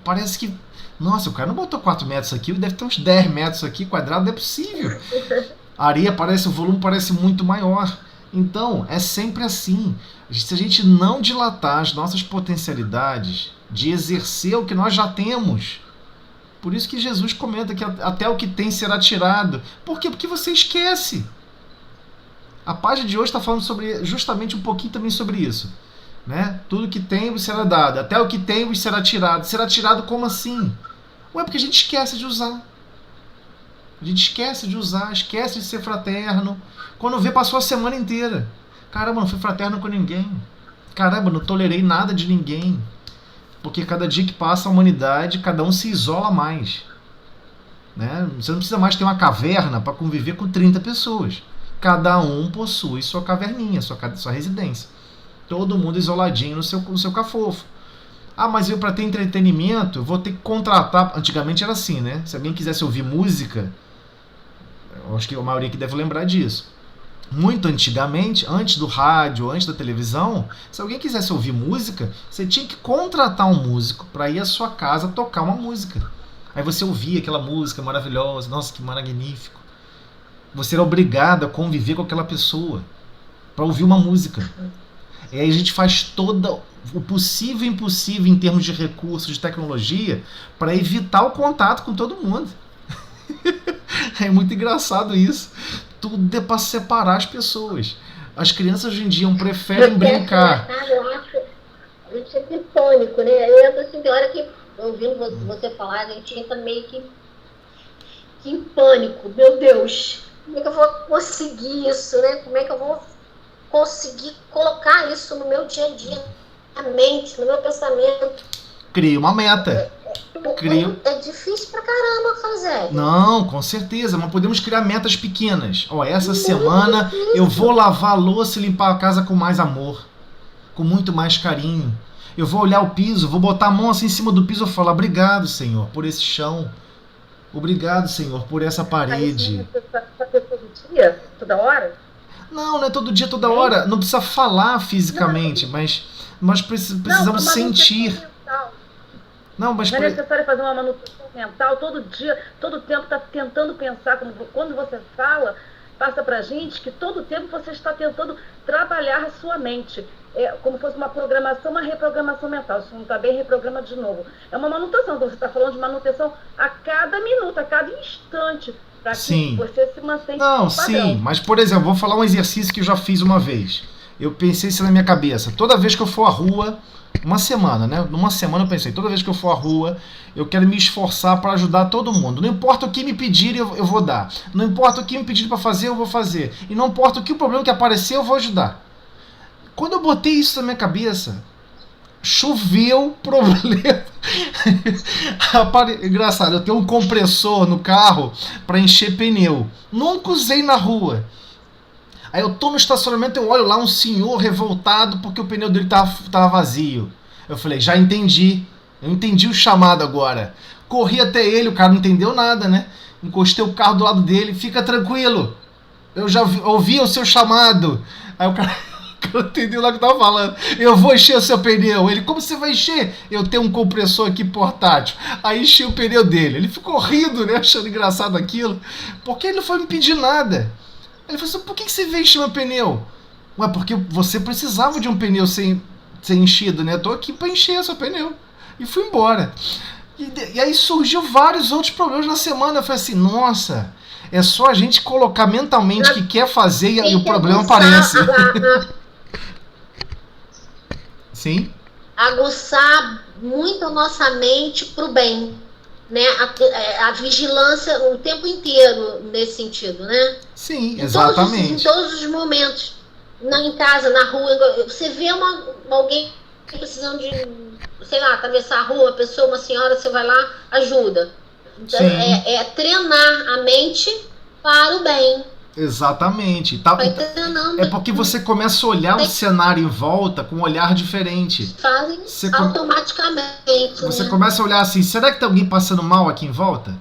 Parece que, nossa, o cara não botou 4 metros aqui, deve ter uns 10 metros aqui quadrado, não é possível. A areia parece, o volume parece muito maior. Então, é sempre assim. Se a gente não dilatar as nossas potencialidades de exercer o que nós já temos, por isso que Jesus comenta que até o que tem será tirado. Por quê? Porque você esquece. A página de hoje está falando justamente um pouquinho também sobre isso. Né? Tudo que tem vos será dado. Até o que tem vos será tirado. Será tirado como assim? Porque a gente esquece de usar. A gente esquece de usar, esquece de ser fraterno. Quando vê, passou a semana inteira. Caramba, não fui fraterno com ninguém. Caramba, não tolerei nada de ninguém. Porque cada dia que passa a humanidade, cada um se isola mais. Né? Você não precisa mais ter uma caverna para conviver com 30 pessoas. Cada um possui sua caverninha, sua residência. Todo mundo isoladinho no seu cafofo. Mas eu, para ter entretenimento, vou ter que contratar. Antigamente era assim, né? Se alguém quisesse ouvir música, eu acho que a maioria aqui deve lembrar disso. Muito antigamente, antes do rádio, antes da televisão, se alguém quisesse ouvir música, você tinha que contratar um músico para ir à sua casa tocar uma música. Aí você ouvia aquela música maravilhosa, nossa, que magnífico. Você era obrigado a conviver com aquela pessoa para ouvir uma música. E aí a gente faz todo o possível e impossível em termos de recursos, de tecnologia, para evitar o contato com todo mundo. É muito engraçado isso. Tudo é para separar as pessoas. As crianças hoje em dia preferem brincar. Eu acho é pitônico, né? Eu lembro assim, tem hora que ouvindo você falar, a gente entra meio que em pânico. Meu Deus, como é que eu vou conseguir isso, né? Como é que eu vou conseguir colocar isso no meu dia a dia, na mente, no meu pensamento? Cria uma meta. É difícil pra caramba fazer. Não, com certeza, mas podemos criar metas pequenas. Ó, essa semana eu vou lavar a louça e limpar a casa com mais amor, com muito mais carinho. Eu vou olhar o piso, vou botar a mão assim em cima do piso e falar: obrigado, Senhor, por esse chão. Obrigado, Senhor, por essa parede. Fazer todo dia? Toda hora? Não é todo dia, toda hora. Não precisa falar fisicamente, mas precisamos sentir. Não, mas não é necessário fazer uma manutenção mental todo dia, todo tempo está tentando pensar. Quando você fala, passa para a gente que todo tempo você está tentando trabalhar a sua mente. É como se fosse uma programação, uma reprogramação mental. Se não está bem, reprograma de novo. É uma manutenção, você está falando de manutenção a cada minuto, a cada instante, para que você se mantenha. Não, sim, mas por exemplo, vou falar um exercício que eu já fiz uma vez. Eu pensei isso na minha cabeça. Toda vez que eu for à rua, uma semana, né? Numa semana eu pensei, toda vez que eu for à rua, eu quero me esforçar para ajudar todo mundo. Não importa o que me pedirem, eu vou dar. Não importa o que me pedirem para fazer, eu vou fazer. E não importa o que o problema que aparecer, eu vou ajudar. Quando eu botei isso na minha cabeça, choveu problema. Engraçado, eu tenho um compressor no carro para encher pneu. Nunca usei na rua. Aí eu tô no estacionamento, eu olho lá um senhor revoltado porque o pneu dele tava vazio. Eu falei, já entendi. Eu entendi o chamado agora. Corri até ele, o cara não entendeu nada, né? Encostei o carro do lado dele, fica tranquilo. Eu já ouvi o seu chamado. Aí o cara entendeu lá o que eu tava falando. Eu vou encher o seu pneu. Ele, como você vai encher? Eu tenho um compressor aqui portátil. Aí enchi o pneu dele. Ele ficou rindo, né? Achando engraçado aquilo. Porque ele não foi me pedir nada. Ele falou assim, por que você veio encher meu pneu? Ué, porque você precisava de um pneu ser enchido, né? Eu tô aqui pra encher o seu pneu. E fui embora. E aí surgiu vários outros problemas na semana. Eu falei assim, nossa, é só a gente colocar mentalmente que quer fazer e o problema aparece. Sim? Aguçar muito a nossa mente pro bem. Né, a vigilância o tempo inteiro nesse sentido, né? Sim, exatamente. Em todos os momentos, em casa, na rua, você vê alguém precisando de, sei lá, atravessar a rua, uma pessoa, uma senhora, você vai lá, ajuda. Então, é treinar a mente para o bem. Exatamente. É porque você começa a olhar o cenário em volta com um olhar diferente. Fazem automaticamente. Você começa a olhar assim, será que tem alguém passando mal aqui em volta?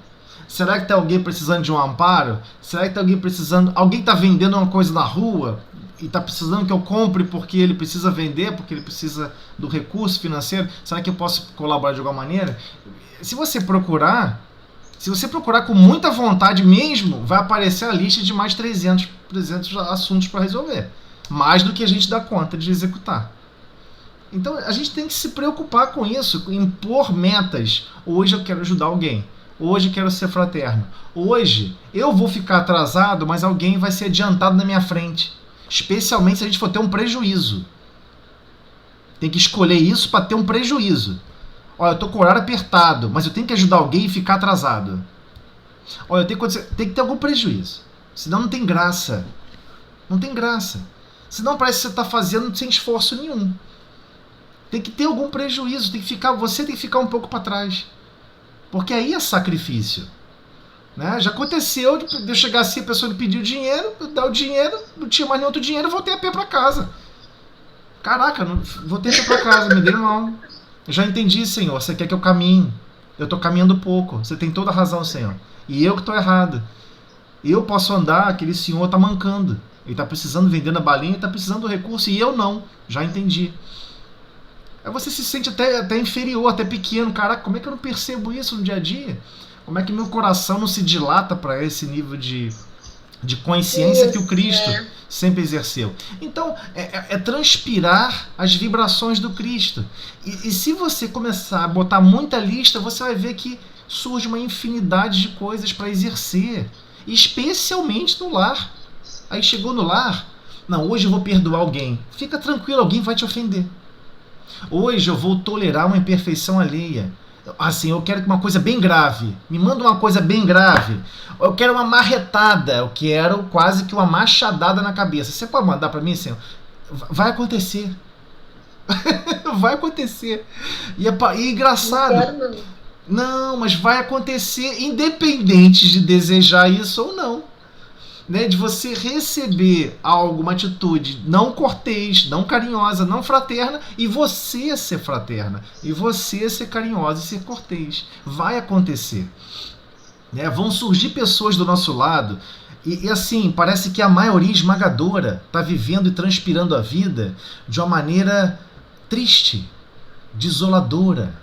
Será que tem alguém precisando de um amparo? Será que tem alguém precisando... Alguém está vendendo uma coisa na rua e está precisando que eu compre porque ele precisa vender, porque ele precisa do recurso financeiro? Será que eu posso colaborar de alguma maneira? Se você procurar com muita vontade mesmo, vai aparecer a lista de mais 300 assuntos para resolver. Mais do que a gente dá conta de executar. Então a gente tem que se preocupar com isso, impor metas. Hoje eu quero ajudar alguém. Hoje eu quero ser fraterno. Hoje eu vou ficar atrasado, mas alguém vai ser adiantado na minha frente. Especialmente se a gente for ter um prejuízo. Tem que escolher isso para ter um prejuízo. Olha, eu tô com o horário apertado, mas eu tenho que ajudar alguém e ficar atrasado. Olha, tem que ter algum prejuízo. Senão não tem graça. Não tem graça. Senão parece que você está fazendo sem esforço nenhum. Tem que ter algum prejuízo. Você tem que ficar um pouco para trás. Porque aí é sacrifício. Né? Já aconteceu de eu chegar assim, a pessoa me pediu dinheiro, eu dar o dinheiro, não tinha mais nenhum outro dinheiro, eu voltei a pé para casa. Caraca, voltei a pé para casa, me dei mal. Eu já entendi, Senhor, você quer que eu caminhe. Eu estou caminhando pouco. Você tem toda a razão, Senhor. E eu que estou errado. Eu posso andar, aquele senhor está mancando. Ele está precisando vender na balinha, está precisando do recurso e eu não. Já entendi. Aí você se sente até inferior, até pequeno. Caraca, como é que eu não percebo isso no dia a dia? Como é que meu coração não se dilata para esse nível de consciência que o Cristo sempre exerceu? Então, é transpirar as vibrações do Cristo. E se você começar a botar muita lista, você vai ver que surge uma infinidade de coisas para exercer. Especialmente no lar. Aí chegou no lar, não, hoje eu vou perdoar alguém. Fica tranquilo, alguém vai te ofender. Hoje eu vou tolerar uma imperfeição alheia. Assim, eu quero uma coisa bem grave. Me manda uma coisa bem grave. Eu quero uma marretada. Eu quero quase que uma machadada na cabeça. Você pode mandar para mim, Senhor? Vai acontecer. Vai acontecer. E é engraçado. Não quero, Não, mas vai acontecer independente de desejar isso ou não. Né? De você receber algo, uma atitude não cortês, não carinhosa, não fraterna, e você ser fraterna, e você ser carinhosa e ser cortês. Vai acontecer. Né? Vão surgir pessoas do nosso lado, e assim, parece que a maioria esmagadora está vivendo e transpirando a vida de uma maneira triste, desoladora.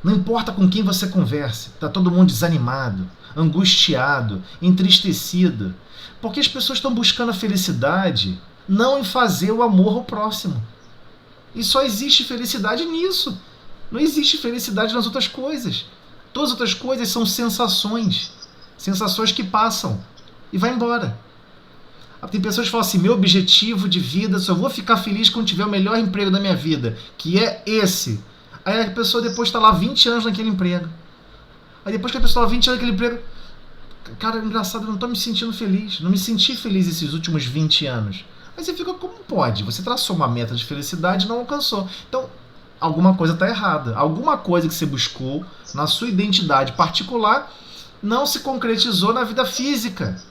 Não importa com quem você converse, está todo mundo desanimado, angustiado, entristecido. Porque as pessoas estão buscando a felicidade não em fazer o amor ao próximo. E só existe felicidade nisso. Não existe felicidade nas outras coisas. Todas as outras coisas são sensações. Sensações que passam e vai embora. Tem pessoas que falam assim, meu objetivo de vida, só vou ficar feliz quando tiver o melhor emprego da minha vida, que é esse. Aí a pessoa depois está lá 20 anos naquele emprego. Aí depois que a pessoa está lá 20 anos naquele emprego, cara, engraçado, eu não estou me sentindo feliz. Não me senti feliz esses últimos 20 anos. Aí você fica, como pode? Você traçou uma meta de felicidade e não alcançou. Então, alguma coisa está errada. Alguma coisa que você buscou na sua identidade particular não se concretizou na vida física.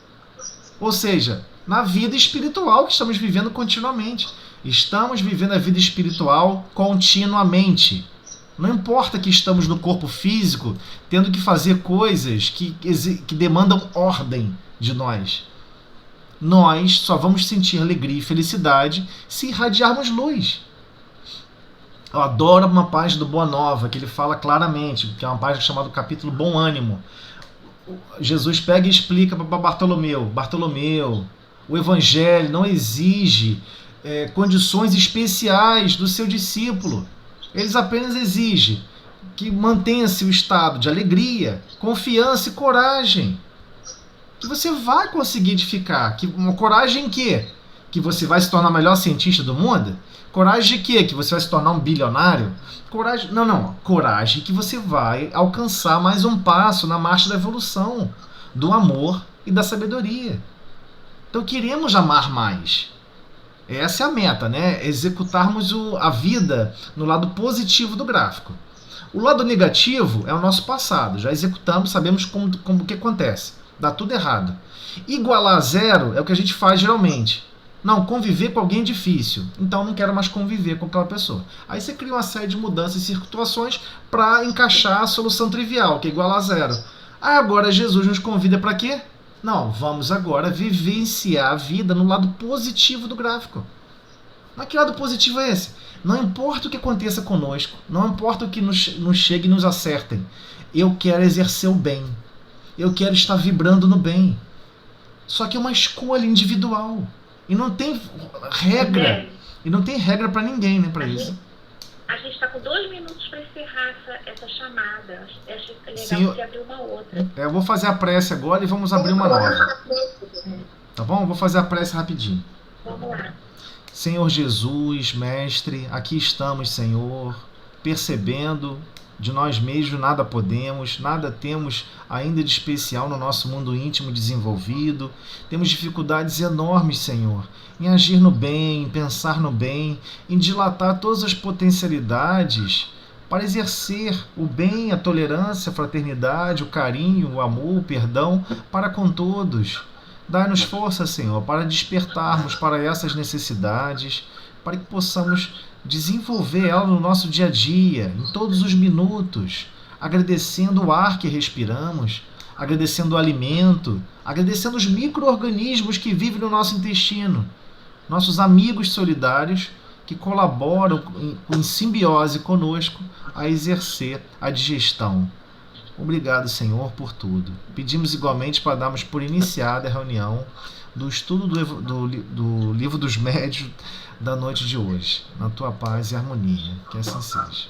Ou seja, na vida espiritual que estamos vivendo continuamente. Estamos vivendo a vida espiritual continuamente. Não importa que estamos no corpo físico tendo que fazer coisas que demandam ordem de nós. Nós só vamos sentir alegria e felicidade se irradiarmos luz. Eu adoro uma página do Boa Nova, que ele fala claramente, que é uma página chamada capítulo Bom Ânimo. Jesus pega e explica para Bartolomeu. Bartolomeu, o Evangelho não exige condições especiais do seu discípulo. Eles apenas exigem que mantenha-se o estado de alegria, confiança e coragem. Que você vai conseguir edificar. Uma coragem em quê? Que você vai se tornar o melhor cientista do mundo? Coragem de quê? Que você vai se tornar um bilionário? Coragem... Não. Coragem que você vai alcançar mais um passo na marcha da evolução, do amor e da sabedoria. Então queremos amar mais. Essa é a meta, né? Executarmos a vida no lado positivo do gráfico. O lado negativo é o nosso passado. Já executamos, sabemos como que acontece. Dá tudo errado. Igualar a zero é o que a gente faz geralmente. Não, conviver com alguém é difícil. Então não quero mais conviver com aquela pessoa. Aí você cria uma série de mudanças e situações para encaixar a solução trivial, que é igualar a zero. Aí agora Jesus nos convida para quê? Não, vamos agora vivenciar a vida no lado positivo do gráfico. Mas que lado positivo é esse? Não importa o que aconteça conosco, não importa o que nos chegue e nos acertem. Eu quero exercer o bem. Eu quero estar vibrando no bem. Só que é uma escolha individual. E não tem regra. E não tem regra para ninguém, né, para isso. A gente está com 2 minutos para encerrar essa chamada. Acho legal você abrir uma outra. Eu vou fazer a prece agora e vamos abrir uma nova. Tá bom? Vou fazer a prece rapidinho. Vamos lá. Senhor Jesus, Mestre, aqui estamos, Senhor, percebendo de nós mesmos nada podemos, nada temos ainda de especial no nosso mundo íntimo desenvolvido. Temos dificuldades enormes, Senhor, em agir no bem, em pensar no bem, em dilatar todas as potencialidades para exercer o bem, a tolerância, a fraternidade, o carinho, o amor, o perdão para com todos. Dai-nos força, Senhor, para despertarmos para essas necessidades, para que possamos desenvolver ela no nosso dia a dia, em todos os minutos, agradecendo o ar que respiramos, agradecendo o alimento, agradecendo os micro-organismos que vivem no nosso intestino, nossos amigos solidários que colaboram em simbiose conosco a exercer a digestão. Obrigado, Senhor, por tudo. Pedimos igualmente para darmos por iniciada a reunião do estudo do Livro dos Médiuns da noite de hoje, na tua paz e harmonia. Que assim seja.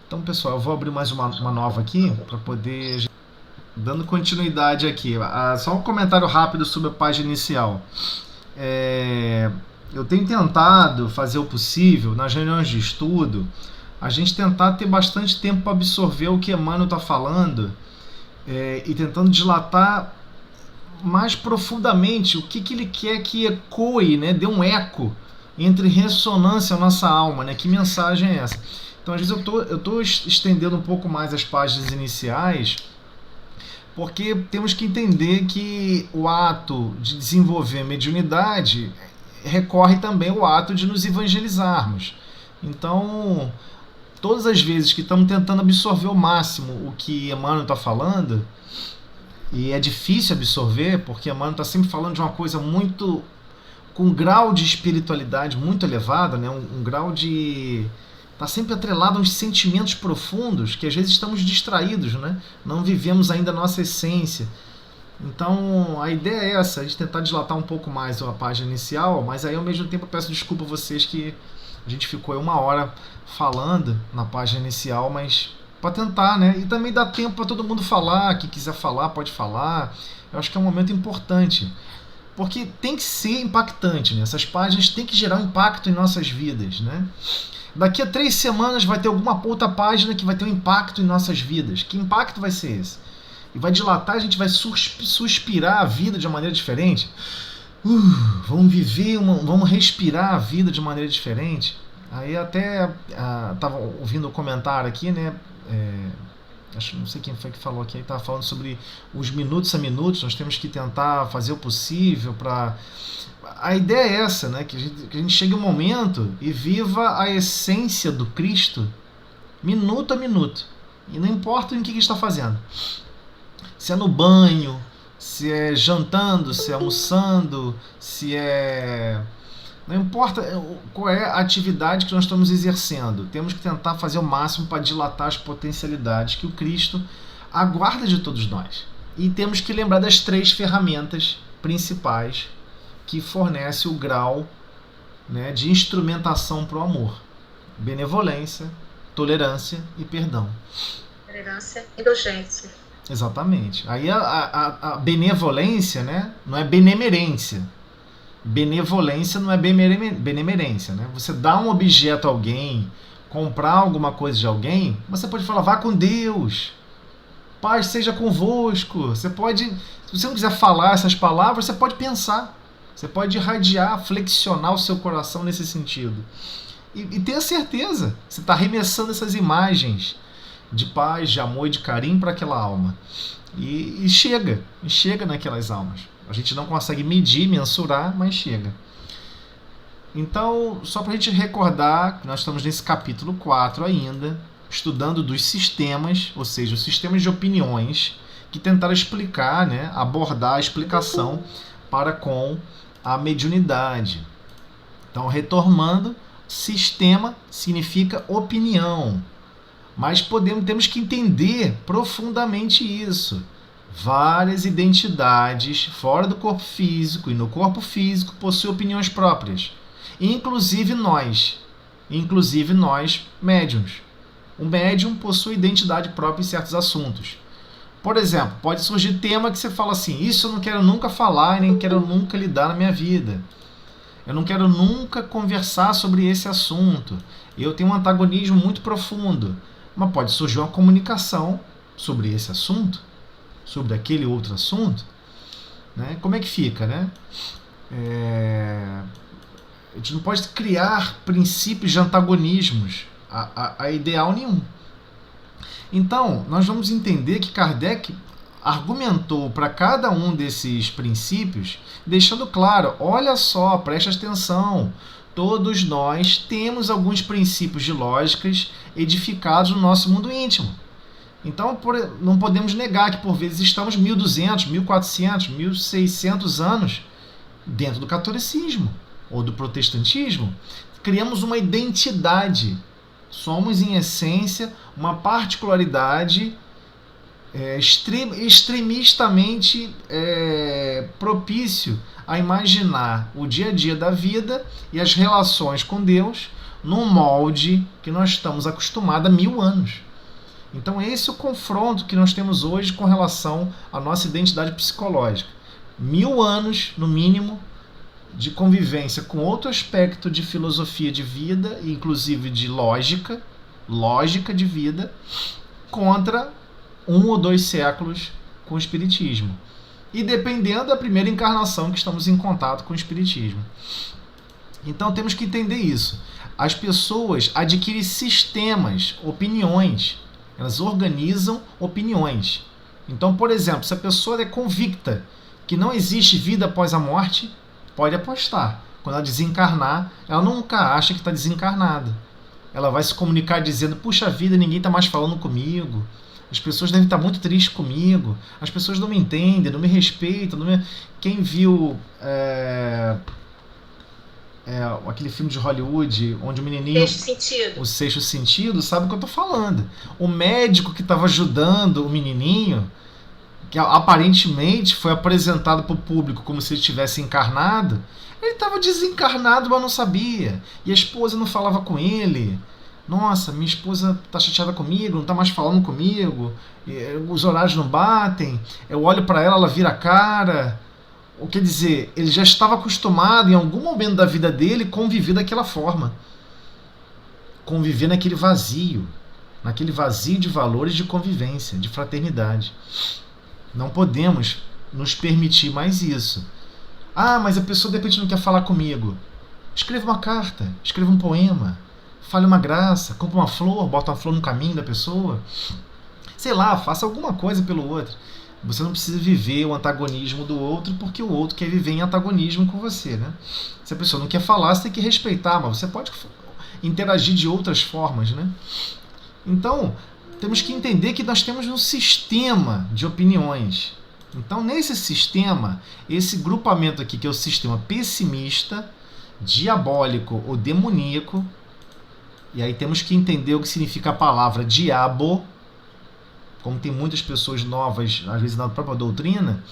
Então, pessoal, eu vou abrir mais uma nova aqui para poder... Dando continuidade aqui. Só um comentário rápido sobre a página inicial. Eu tenho tentado fazer o possível, nas reuniões de estudo, a gente tentar ter bastante tempo para absorver o que Emmanuel está falando, e tentando dilatar mais profundamente o que ele quer que ecoe, né, dê um eco, entre ressonância à nossa alma, né? Que mensagem é essa? Então, às vezes eu tô estendendo um pouco mais as páginas iniciais, porque temos que entender que o ato de desenvolver mediunidade recorre também ao ato de nos evangelizarmos. Então, todas as vezes que estamos tentando absorver ao máximo o que Emmanuel está falando, e é difícil absorver, porque Emmanuel está sempre falando de uma coisa muito, com um grau de espiritualidade muito elevado, né? um grau de... Está sempre atrelado a uns sentimentos profundos que às vezes estamos distraídos, né? Não vivemos ainda a nossa essência. Então, a ideia é essa, a gente tentar dilatar um pouco mais a página inicial, mas aí ao mesmo tempo eu peço desculpa a vocês que a gente ficou aí 1 hora falando na página inicial, mas para tentar, né? E também dá tempo para todo mundo falar, quem quiser falar pode falar. Eu acho que é um momento importante, porque tem que ser impactante, né? Essas páginas têm que gerar um impacto em nossas vidas, né? Daqui a 3 semanas vai ter alguma outra página que vai ter um impacto em nossas vidas. Que impacto vai ser esse? E vai dilatar, a gente vai suspirar a vida de uma maneira diferente. Vamos viver, vamos respirar a vida de maneira diferente. Aí até estava ouvindo o comentário aqui, né? Acho, não sei quem foi que falou aqui, estava falando sobre os minutos a minutos. Nós temos que tentar fazer o possível para... A ideia é essa, né? Que a gente chegue um momento e viva a essência do Cristo minuto a minuto. E não importa em que a gente está fazendo. Se é no banho, se é jantando, se é almoçando, se é... Não importa qual é a atividade que nós estamos exercendo. Temos que tentar fazer o máximo para dilatar as potencialidades que o Cristo aguarda de todos nós. E temos que lembrar das 3 ferramentas principais que fornece o grau, né, de instrumentação para o amor: benevolência, tolerância e perdão. Tolerância e indulgência. Exatamente. Aí a benevolência, né, não é benemerência. Benevolência não é benemerência, né? Você dá um objeto a alguém, comprar alguma coisa de alguém, você pode falar: vá com Deus, paz seja convosco. Você pode, se você não quiser falar essas palavras, você pode pensar. Você pode irradiar, flexionar o seu coração nesse sentido. E tenha certeza, você está arremessando essas imagens de paz, de amor e de carinho para aquela alma. E chega naquelas almas. A gente não consegue medir, mensurar, mas chega. Então, só para a gente recordar que nós estamos nesse capítulo 4 ainda, estudando dos sistemas, ou seja, os sistemas de opiniões, que tentaram explicar, né, abordar a explicação para com a mediunidade. Então, retomando, sistema significa opinião, mas temos que entender profundamente isso. Várias identidades fora do corpo físico e no corpo físico possuem opiniões próprias, inclusive nós médiuns. O médium possui identidade própria em certos assuntos. Por exemplo, pode surgir tema que você fala assim: isso eu não quero nunca falar e nem quero nunca lidar na minha vida. Eu não quero nunca conversar sobre esse assunto. Eu tenho um antagonismo muito profundo. Mas pode surgir uma comunicação sobre esse assunto, sobre aquele outro assunto, né? Como é que fica, né? A gente não pode criar princípios de antagonismos a ideal nenhum. Então, nós vamos entender que Kardec argumentou para cada um desses princípios, deixando claro: olha só, preste atenção, todos nós temos alguns princípios de lógicas edificados no nosso mundo íntimo. Então, não podemos negar que por vezes estamos 1200, 1400, 1600 anos dentro do catolicismo ou do protestantismo. Criamos uma identidade. Somos, em essência, uma particularidade extremistamente propício a imaginar o dia a dia da vida e as relações com Deus num molde que nós estamos acostumados há 1000 anos. Então esse é o confronto que nós temos hoje com relação à nossa identidade psicológica. 1000 anos, no mínimo, de convivência com outro aspecto de filosofia de vida, inclusive de lógica, lógica de vida contra 1 ou 2 séculos com o espiritismo. E dependendo da primeira encarnação que estamos em contato com o espiritismo. Então temos que entender isso. As pessoas adquirem sistemas, opiniões. Elas organizam opiniões. Então, por exemplo, se a pessoa é convicta que não existe vida após a morte, pode apostar. Quando ela desencarnar, ela nunca acha que está desencarnada. Ela vai se comunicar dizendo, puxa vida, ninguém está mais falando comigo. As pessoas devem estar muito tristes comigo. As pessoas não me entendem, não me respeitam. Quem viu aquele filme de Hollywood onde o menininho... O Sexto Sentido, sabe o que eu estou falando. O médico que estava ajudando o menininho, que aparentemente foi apresentado para o público como se ele tivesse encarnado, ele estava desencarnado, mas não sabia. E a esposa não falava com ele. Nossa, minha esposa está chateada comigo, não está mais falando comigo, os horários não batem, eu olho para ela, ela vira a cara. Quer dizer, ele já estava acostumado em algum momento da vida dele conviver daquela forma. Conviver naquele vazio de valores de convivência, de fraternidade. Não podemos nos permitir mais isso. Ah, mas a pessoa de repente não quer falar comigo. Escreva uma carta, escreva um poema, fale uma graça, compre uma flor, bota uma flor no caminho da pessoa. Sei lá, faça alguma coisa pelo outro. Você não precisa viver o antagonismo do outro porque o outro quer viver em antagonismo com você, né? Se a pessoa não quer falar, você tem que respeitar, mas você pode interagir de outras formas, né? Então, temos que entender que nós temos um sistema de opiniões. Então, nesse sistema, esse grupamento aqui, que é o sistema pessimista, diabólico ou demoníaco, e aí temos que entender o que significa a palavra diabo. Como tem muitas pessoas novas, às vezes na própria doutrina,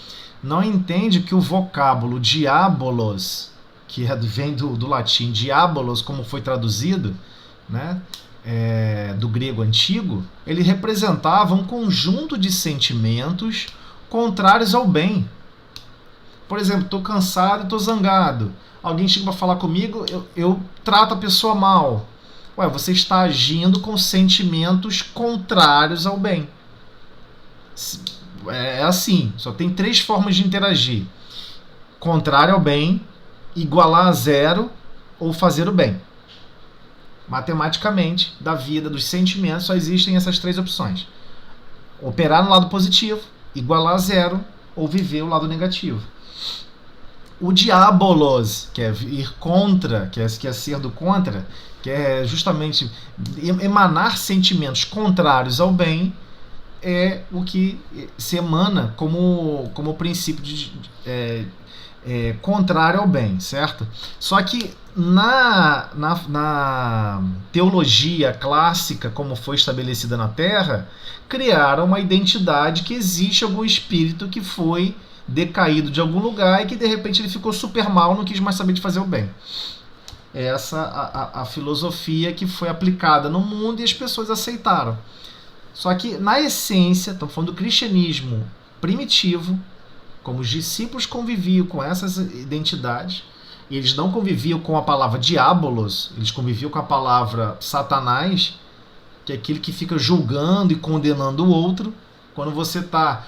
não entende que o vocábulo diabolos, que vem do latim diabolos, como foi traduzido, né, do grego antigo, ele representava um conjunto de sentimentos contrários ao bem. Por exemplo, estou cansado, estou zangado. Alguém chega para falar comigo, eu trato a pessoa mal. Ué, você está agindo com sentimentos contrários ao bem. É assim, só tem 3 formas de interagir: contrário ao bem, igualar a zero ou fazer o bem. Matematicamente, da vida, dos sentimentos, só existem essas 3 opções: operar no lado positivo, igualar a zero ou viver o lado negativo. O diabolos, que é ir contra, que é ser do contra, que é justamente emanar sentimentos contrários ao bem, é o que se emana como princípio contrário ao bem, certo? Só que na teologia clássica, como foi estabelecida na Terra, criaram uma identidade que existe algum espírito que foi decaído de algum lugar e que de repente ele ficou super mal, não quis mais saber de fazer o bem. Essa a filosofia que foi aplicada no mundo e as pessoas aceitaram. Só que, na essência, estamos falando do cristianismo primitivo, como os discípulos conviviam com essas identidades, e eles não conviviam com a palavra diabolos, eles conviviam com a palavra Satanás, que é aquele que fica julgando e condenando o outro. Quando você está...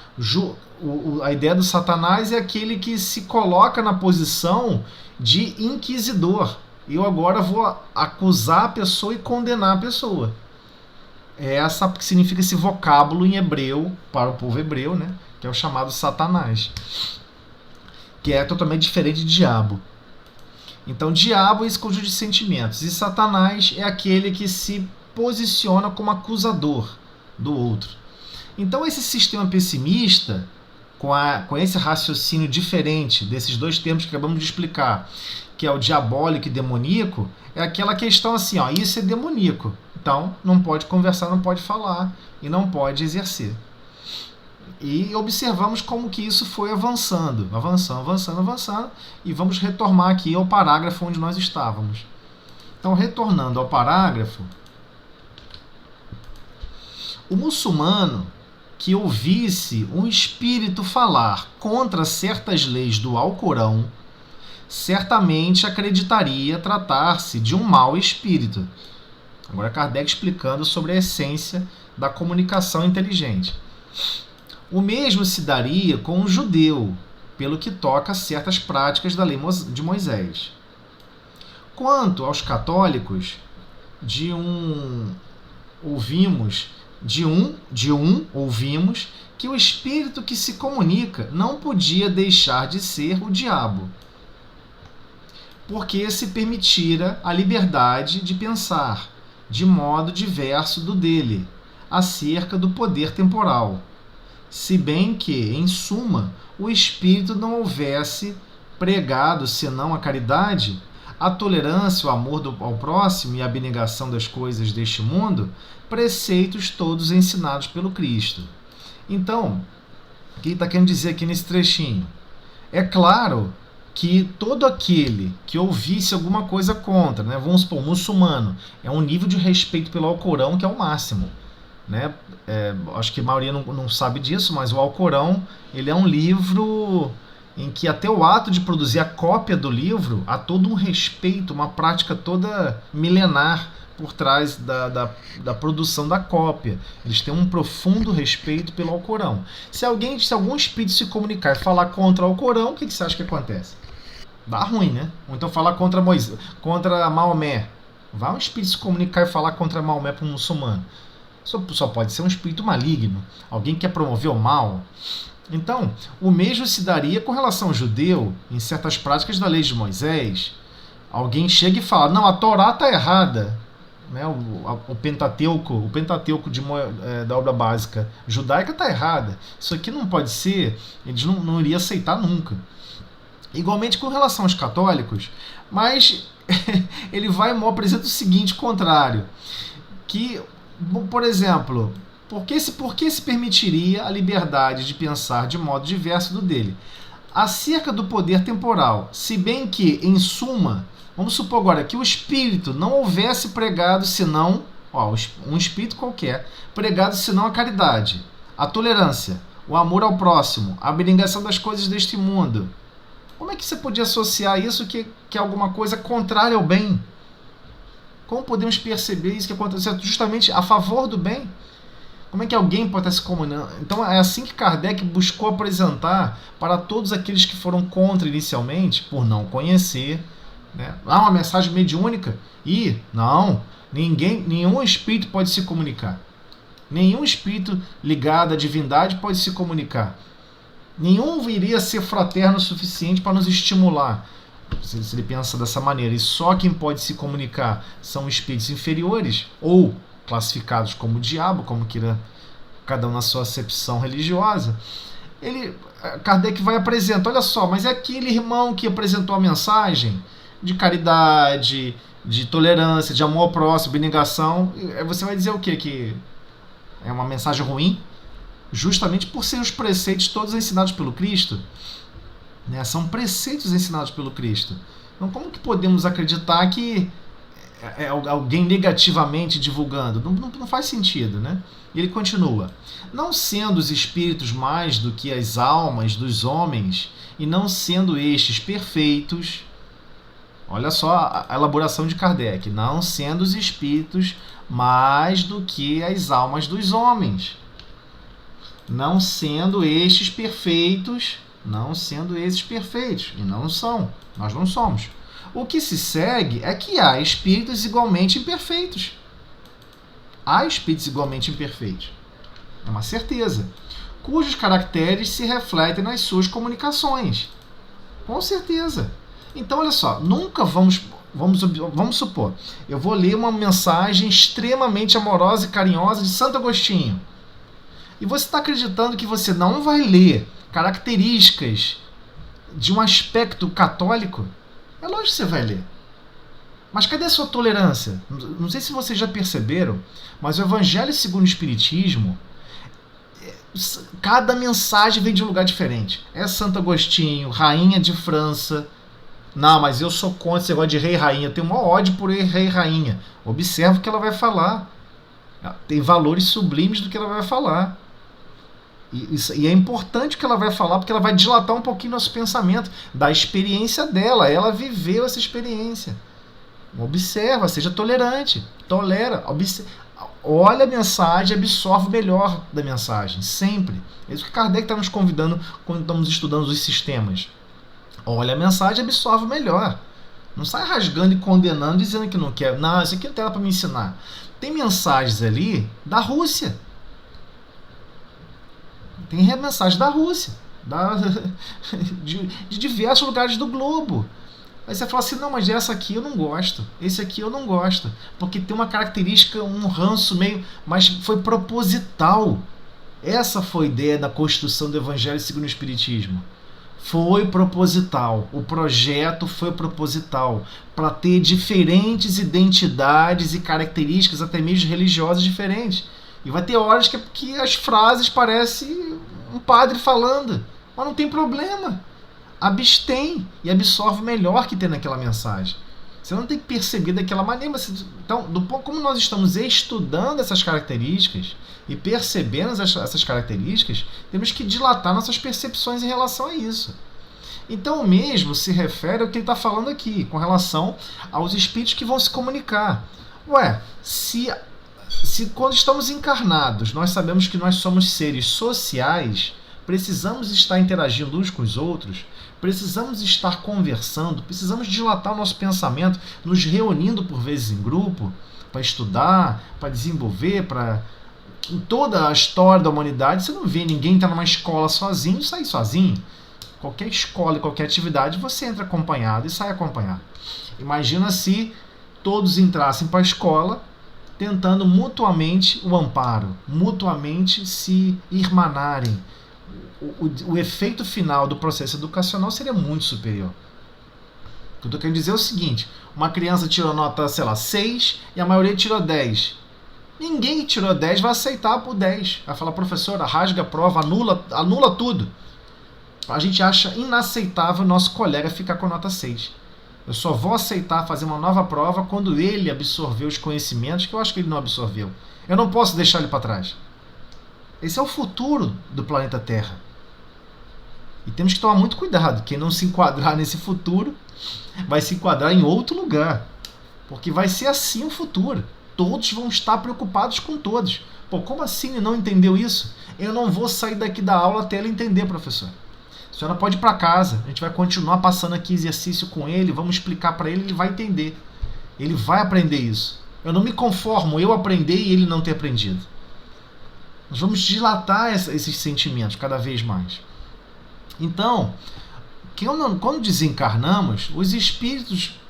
A ideia do Satanás é aquele que se coloca na posição de inquisidor. Eu agora vou acusar a pessoa e condenar a pessoa. É essa que significa esse vocábulo em hebreu, para o povo hebreu, né? Que é o chamado Satanás, que é totalmente diferente de diabo. Então, diabo é esse conjunto de sentimentos, e Satanás é aquele que se posiciona como acusador do outro. Então, esse sistema pessimista, com esse raciocínio diferente desses 2 termos que acabamos de explicar, que é o diabólico e demoníaco, é aquela questão assim, ó, isso é demoníaco. Então, não pode conversar, não pode falar e não pode exercer. E observamos como que isso foi avançando, e vamos retornar aqui ao parágrafo onde nós estávamos. Então, retornando ao parágrafo, o muçulmano que ouvisse um espírito falar contra certas leis do Alcorão, certamente acreditaria tratar-se de um mau espírito. Agora Kardec explicando sobre a essência da comunicação inteligente. O mesmo se daria com o judeu, pelo que toca a certas práticas da lei de Moisés. Quanto aos católicos, ouvimos que o espírito que se comunica não podia deixar de ser o diabo, porque se permitira a liberdade de pensar de modo diverso do dele, acerca do poder temporal, se bem que, em suma, o espírito não houvesse pregado senão a caridade, a tolerância, o amor ao próximo e a abnegação das coisas deste mundo, preceitos todos ensinados pelo Cristo. Então, o que ele está querendo dizer aqui nesse trechinho? É claro que todo aquele que ouvisse alguma coisa contra, né, vamos supor, muçulmano, é um nível de respeito pelo Alcorão que é o máximo. Né? Acho que a maioria não sabe disso, mas o Alcorão ele é um livro em que até o ato de produzir a cópia do livro há todo um respeito, uma prática toda milenar por trás da produção da cópia. Eles têm um profundo respeito pelo Alcorão. Se algum espírito se comunicar e falar contra o Alcorão, o que você acha que acontece? Dá ruim, né? Ou então falar contra Maomé. Vai um espírito se comunicar e falar contra Maomé para um muçulmano. Só pode ser um espírito maligno, alguém que quer promover o mal. Então, o mesmo se daria com relação ao judeu, em certas práticas da lei de Moisés. Alguém chega e fala, não, a Torá está errada. Né? O Pentateuco da obra básica judaica está errada. Isso aqui não pode ser, eles não iriam aceitar nunca. Igualmente com relação aos católicos, mas ele vai e apresenta o seguinte contrário, que, por exemplo, por que se permitiria a liberdade de pensar de modo diverso do dele? Acerca do poder temporal, se bem que, em suma, vamos supor agora que o espírito não houvesse pregado senão, um espírito qualquer, pregado senão a caridade, a tolerância, o amor ao próximo, a abnegação das coisas deste mundo. Como é que você podia associar isso que é alguma coisa contrária ao bem? Como podemos perceber isso que acontece justamente a favor do bem? Como é que alguém pode estar se comunicando? Então é assim que Kardec buscou apresentar para todos aqueles que foram contra inicialmente, por não conhecer, né? Uma mensagem mediúnica? Nenhum espírito pode se comunicar. Nenhum espírito ligado à divindade pode se comunicar. Nenhum iria ser fraterno o suficiente para nos estimular. Se ele pensa dessa maneira, e só quem pode se comunicar são espíritos inferiores, ou classificados como diabo, como queira cada um na sua acepção religiosa, Kardec vai apresentar, olha só, mas é aquele irmão que apresentou a mensagem de caridade, de tolerância, de amor ao próximo, abnegação, você vai dizer o quê? Que é uma mensagem ruim? Justamente por ser os preceitos todos ensinados pelo Cristo, né? São preceitos ensinados pelo Cristo. Então como que podemos acreditar que é alguém negativamente divulgando? Não faz sentido, né? Ele continua, não sendo os espíritos mais do que as almas dos homens e não sendo estes perfeitos, olha só a elaboração de Kardec, não sendo os espíritos mais do que as almas dos homens, não sendo estes perfeitos, e não são, nós não somos. O que se segue é que há espíritos igualmente imperfeitos. É uma certeza. Cujos caracteres se refletem nas suas comunicações. Com certeza. Então, olha só, nunca vamos supor, eu vou ler uma mensagem extremamente amorosa e carinhosa de Santo Agostinho. E você está acreditando que você não vai ler características de um aspecto católico? É lógico que você vai ler. Mas cadê a sua tolerância? Não sei se vocês já perceberam, mas o Evangelho segundo o Espiritismo, cada mensagem vem de um lugar diferente. É Santo Agostinho, Rainha de França. Não, mas eu sou contra esse negócio de rei e rainha. Eu tenho uma ódio por rei e rainha. Observe o que ela vai falar. Tem valores sublimes do que ela vai falar. E é importante o que ela vai falar, porque ela vai dilatar um pouquinho nosso pensamento, da experiência dela. Ela viveu essa experiência. Observa, seja tolerante, tolera, olha a mensagem, absorve o melhor da mensagem, sempre. É isso que Kardec está nos convidando quando estamos estudando os sistemas. Olha a mensagem, absorve o melhor. Não sai rasgando e condenando, dizendo que não quer. Não, isso aqui não tem nada para me ensinar. Tem mensagens ali da Rússia. Tem mensagem da Rússia. De diversos lugares do globo. Aí você fala assim, não, mas essa aqui eu não gosto. Esse aqui eu não gosto. Porque tem uma característica, um ranço meio... Mas foi proposital. Essa foi a ideia da construção do Evangelho segundo o Espiritismo. Foi proposital. O projeto foi proposital. Para ter diferentes identidades e características, até mesmo religiosas diferentes. E vai ter horas que as frases parecem um padre falando. Mas não tem problema. Abstém e absorve o melhor que tem naquela mensagem. Você não tem que perceber daquela maneira. Então, como nós estamos estudando essas características e percebendo essas características, temos que dilatar nossas percepções em relação a isso. Então, o mesmo se refere ao que ele está falando aqui, com relação aos espíritos que vão se comunicar. Se quando estamos encarnados, nós sabemos que nós somos seres sociais, precisamos estar interagindo uns com os outros, precisamos estar conversando, precisamos dilatar o nosso pensamento, nos reunindo por vezes em grupo, para estudar, para desenvolver, em toda a história da humanidade, você não vê ninguém entrar numa escola sozinho e sair sozinho. Qualquer escola e qualquer atividade, você entra acompanhado e sai acompanhado. Imagina se todos entrassem para a escola tentando mutuamente o amparo, mutuamente se irmanarem. O efeito final do processo educacional seria muito superior. O que eu estou querendo dizer é o seguinte: uma criança tirou nota, 6 e a maioria tirou 10. Ninguém que tirou 10 vai aceitar por 10. Vai falar, professora, rasga a prova, anula tudo. A gente acha inaceitável o nosso colega ficar com nota 6. Eu só vou aceitar fazer uma nova prova quando ele absorver os conhecimentos que eu acho que ele não absorveu. Eu não posso deixar ele para trás. Esse é o futuro do planeta Terra. E temos que tomar muito cuidado. Quem não se enquadrar nesse futuro vai se enquadrar em outro lugar. Porque vai ser assim o futuro. Todos vão estar preocupados com todos. Pô, como assim ele não entendeu isso? Eu não vou sair daqui da aula até ele entender, professor. A senhora pode ir para casa. A gente vai continuar passando aqui exercício com ele. Vamos explicar para ele, ele vai entender. Ele vai aprender isso. Eu não me conformo eu aprender e ele não ter aprendido. Nós vamos dilatar esses sentimentos cada vez mais. Então, quando desencarnamos, os espíritos,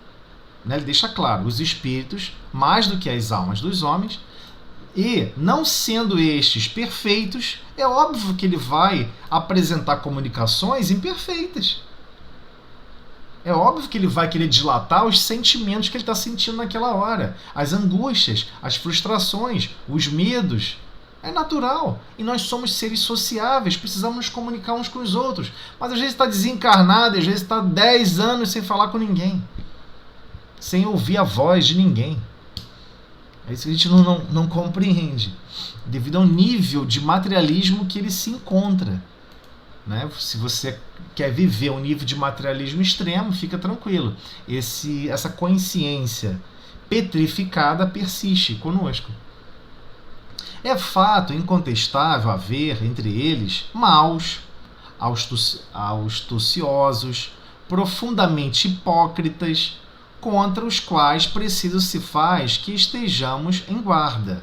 ele deixa claro, os espíritos, mais do que as almas dos homens, e não sendo estes perfeitos, é óbvio que ele vai apresentar comunicações imperfeitas. É óbvio que ele vai querer dilatar os sentimentos que ele está sentindo naquela hora, as angústias, as frustrações, os medos. É natural. E nós somos seres sociáveis, precisamos nos comunicar uns com os outros. Mas às vezes está desencarnado, às vezes está 10 anos sem falar com ninguém. Sem ouvir a voz de ninguém. É isso que a gente não compreende. Devido ao nível de materialismo que ele se encontra. Né? Se você quer viver um nível de materialismo extremo, fica tranquilo. Essa consciência petrificada persiste conosco. É fato incontestável haver entre eles maus, astuciosos, profundamente hipócritas, contra os quais preciso se faz que estejamos em guarda.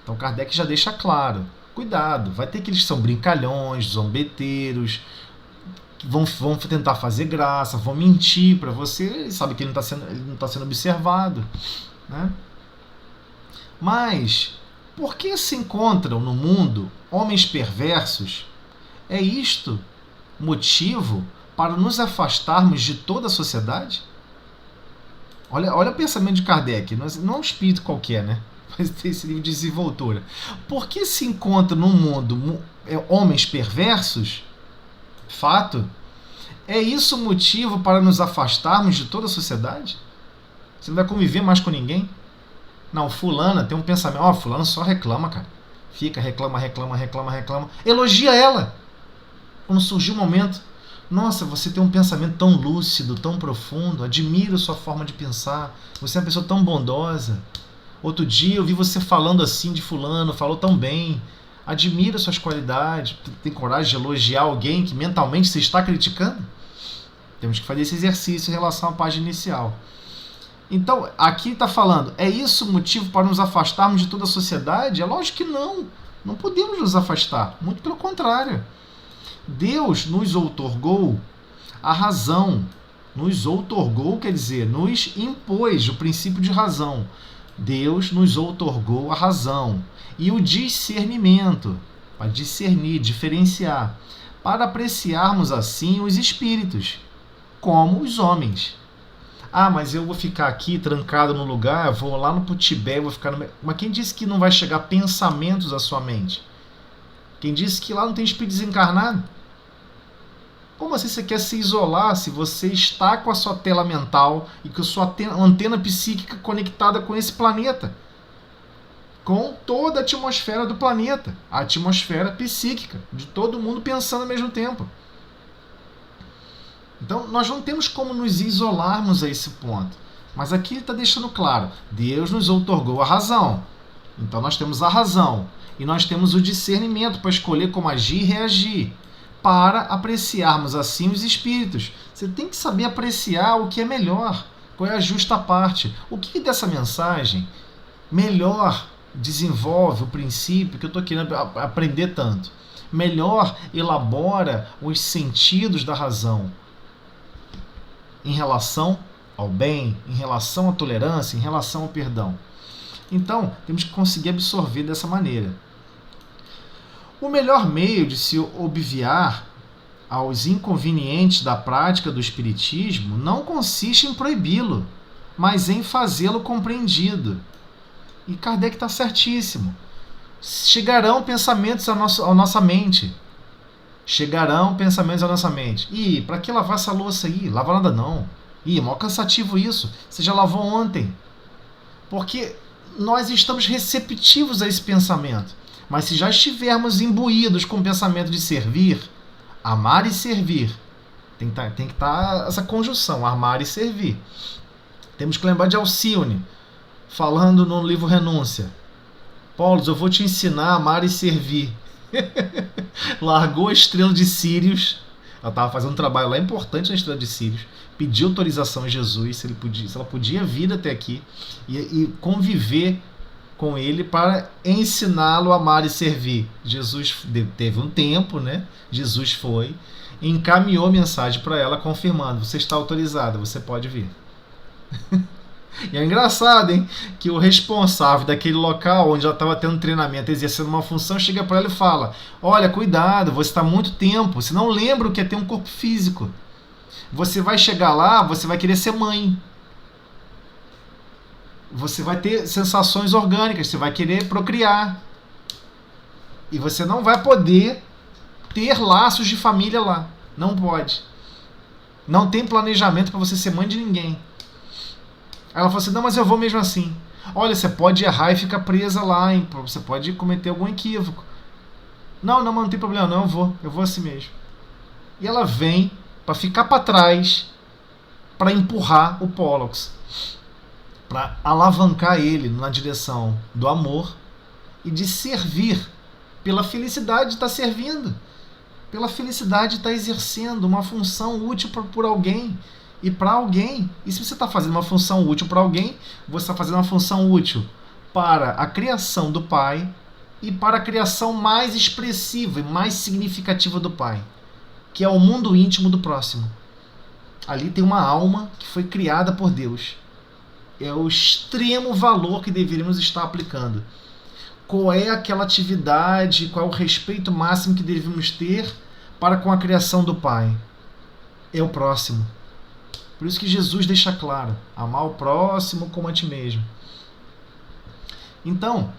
Então Kardec já deixa claro, cuidado, vai ter aqueles que são brincalhões, zombeteiros, que vão tentar fazer graça, vão mentir para você, ele sabe que ele não está sendo observado. Né? Mas por que se encontram no mundo homens perversos? É isto motivo para nos afastarmos de toda a sociedade? Olha o pensamento de Kardec, não é um espírito qualquer, né? Mas tem esse nível de desenvoltura. Por que se encontram no mundo homens perversos? Fato. É isso o motivo para nos afastarmos de toda a sociedade? Você não vai conviver mais com ninguém? Não, fulana tem um pensamento. Fulana só reclama, cara. Fica, reclama. Elogia ela. Quando surgir o momento. Nossa, você tem um pensamento tão lúcido, tão profundo, admiro sua forma de pensar, você é uma pessoa tão bondosa. Outro dia eu vi você falando assim de fulano, falou tão bem, admiro suas qualidades, tem coragem de elogiar alguém que mentalmente você está criticando? Temos que fazer esse exercício em relação à página inicial. Então, aqui está falando, é isso o motivo para nos afastarmos de toda a sociedade? É lógico que não. Não podemos nos afastar. Muito pelo contrário. Deus nos outorgou a razão. Nos outorgou, quer dizer, nos impôs o princípio de razão. Deus nos outorgou a razão e o discernimento, para discernir, diferenciar, para apreciarmos assim os espíritos, como os homens. Ah, mas eu vou ficar aqui trancado no lugar, vou lá no Putibé, vou ficar no... Mas quem disse que não vai chegar pensamentos à sua mente? Quem disse que lá não tem espírito desencarnado? Como assim você quer se isolar se você está com a sua tela mental e com a sua antena psíquica conectada com esse planeta? Com toda a atmosfera do planeta, a atmosfera psíquica, de todo mundo pensando ao mesmo tempo. Então, nós não temos como nos isolarmos a esse ponto. Mas aqui ele está deixando claro, Deus nos outorgou a razão. Então, nós temos a razão. E nós temos o discernimento para escolher como agir e reagir. Para apreciarmos assim os espíritos. Você tem que saber apreciar o que é melhor. Qual é a justa parte. O que dessa mensagem melhor desenvolve o princípio que eu estou querendo aprender tanto. Melhor elabora os sentidos da razão. Em relação ao bem, em relação à tolerância, em relação ao perdão. Então, temos que conseguir absorver dessa maneira. O melhor meio de se obviar aos inconvenientes da prática do espiritismo não consiste em proibi-lo, mas em fazê-lo compreendido. E Kardec está certíssimo. Chegarão pensamentos à nossa mente. Chegarão pensamentos à nossa mente. Ih, para que lavar essa louça aí? Lava nada não. Ih, é mó cansativo isso. Você já lavou ontem. Porque nós estamos receptivos a esse pensamento. Mas se já estivermos imbuídos com o pensamento de servir, amar e servir, tem que estar essa conjunção, amar e servir. Temos que lembrar de Alcione, falando no livro Renúncia. Paulo, eu vou te ensinar a amar e servir. Largou a estrela de Sírios. Ela estava fazendo um trabalho lá importante na estrela de Sírios. Pediu autorização a Jesus se ela podia vir até aqui e conviver com ele para ensiná-lo a amar e servir. Jesus teve um tempo, né? Jesus foi, encaminhou a mensagem para ela confirmando: você está autorizada, você pode vir. E é engraçado, hein? Que o responsável daquele local onde ela estava tendo treinamento, exercendo uma função, chega para ela e fala: olha, cuidado, você está há muito tempo, você não lembra o que é ter um corpo físico. Você vai chegar lá, você vai querer ser mãe. Você vai ter sensações orgânicas, você vai querer procriar. E você não vai poder ter laços de família lá. Não pode. Não tem planejamento para você ser mãe de ninguém. Aí ela falou assim: não, mas eu vou mesmo assim. Olha, você pode errar e ficar presa lá, hein? Você pode cometer algum equívoco. Não, mas não tem problema, não, eu vou assim mesmo. E ela vem para ficar para trás, para empurrar o Pollux, para alavancar ele na direção do amor e de servir, pela felicidade de estar servindo, pela felicidade de estar exercendo uma função útil por alguém e para alguém. E se você está fazendo uma função útil para alguém, você está fazendo uma função útil para a criação do Pai e para a criação mais expressiva e mais significativa do Pai, que é o mundo íntimo do próximo. Ali tem uma alma que foi criada por Deus. É o extremo valor que deveríamos estar aplicando. Qual é aquela atividade, qual é o respeito máximo que devemos ter para com a criação do Pai? É o próximo. Por isso que Jesus deixa claro: amar o próximo como a ti mesmo. Então,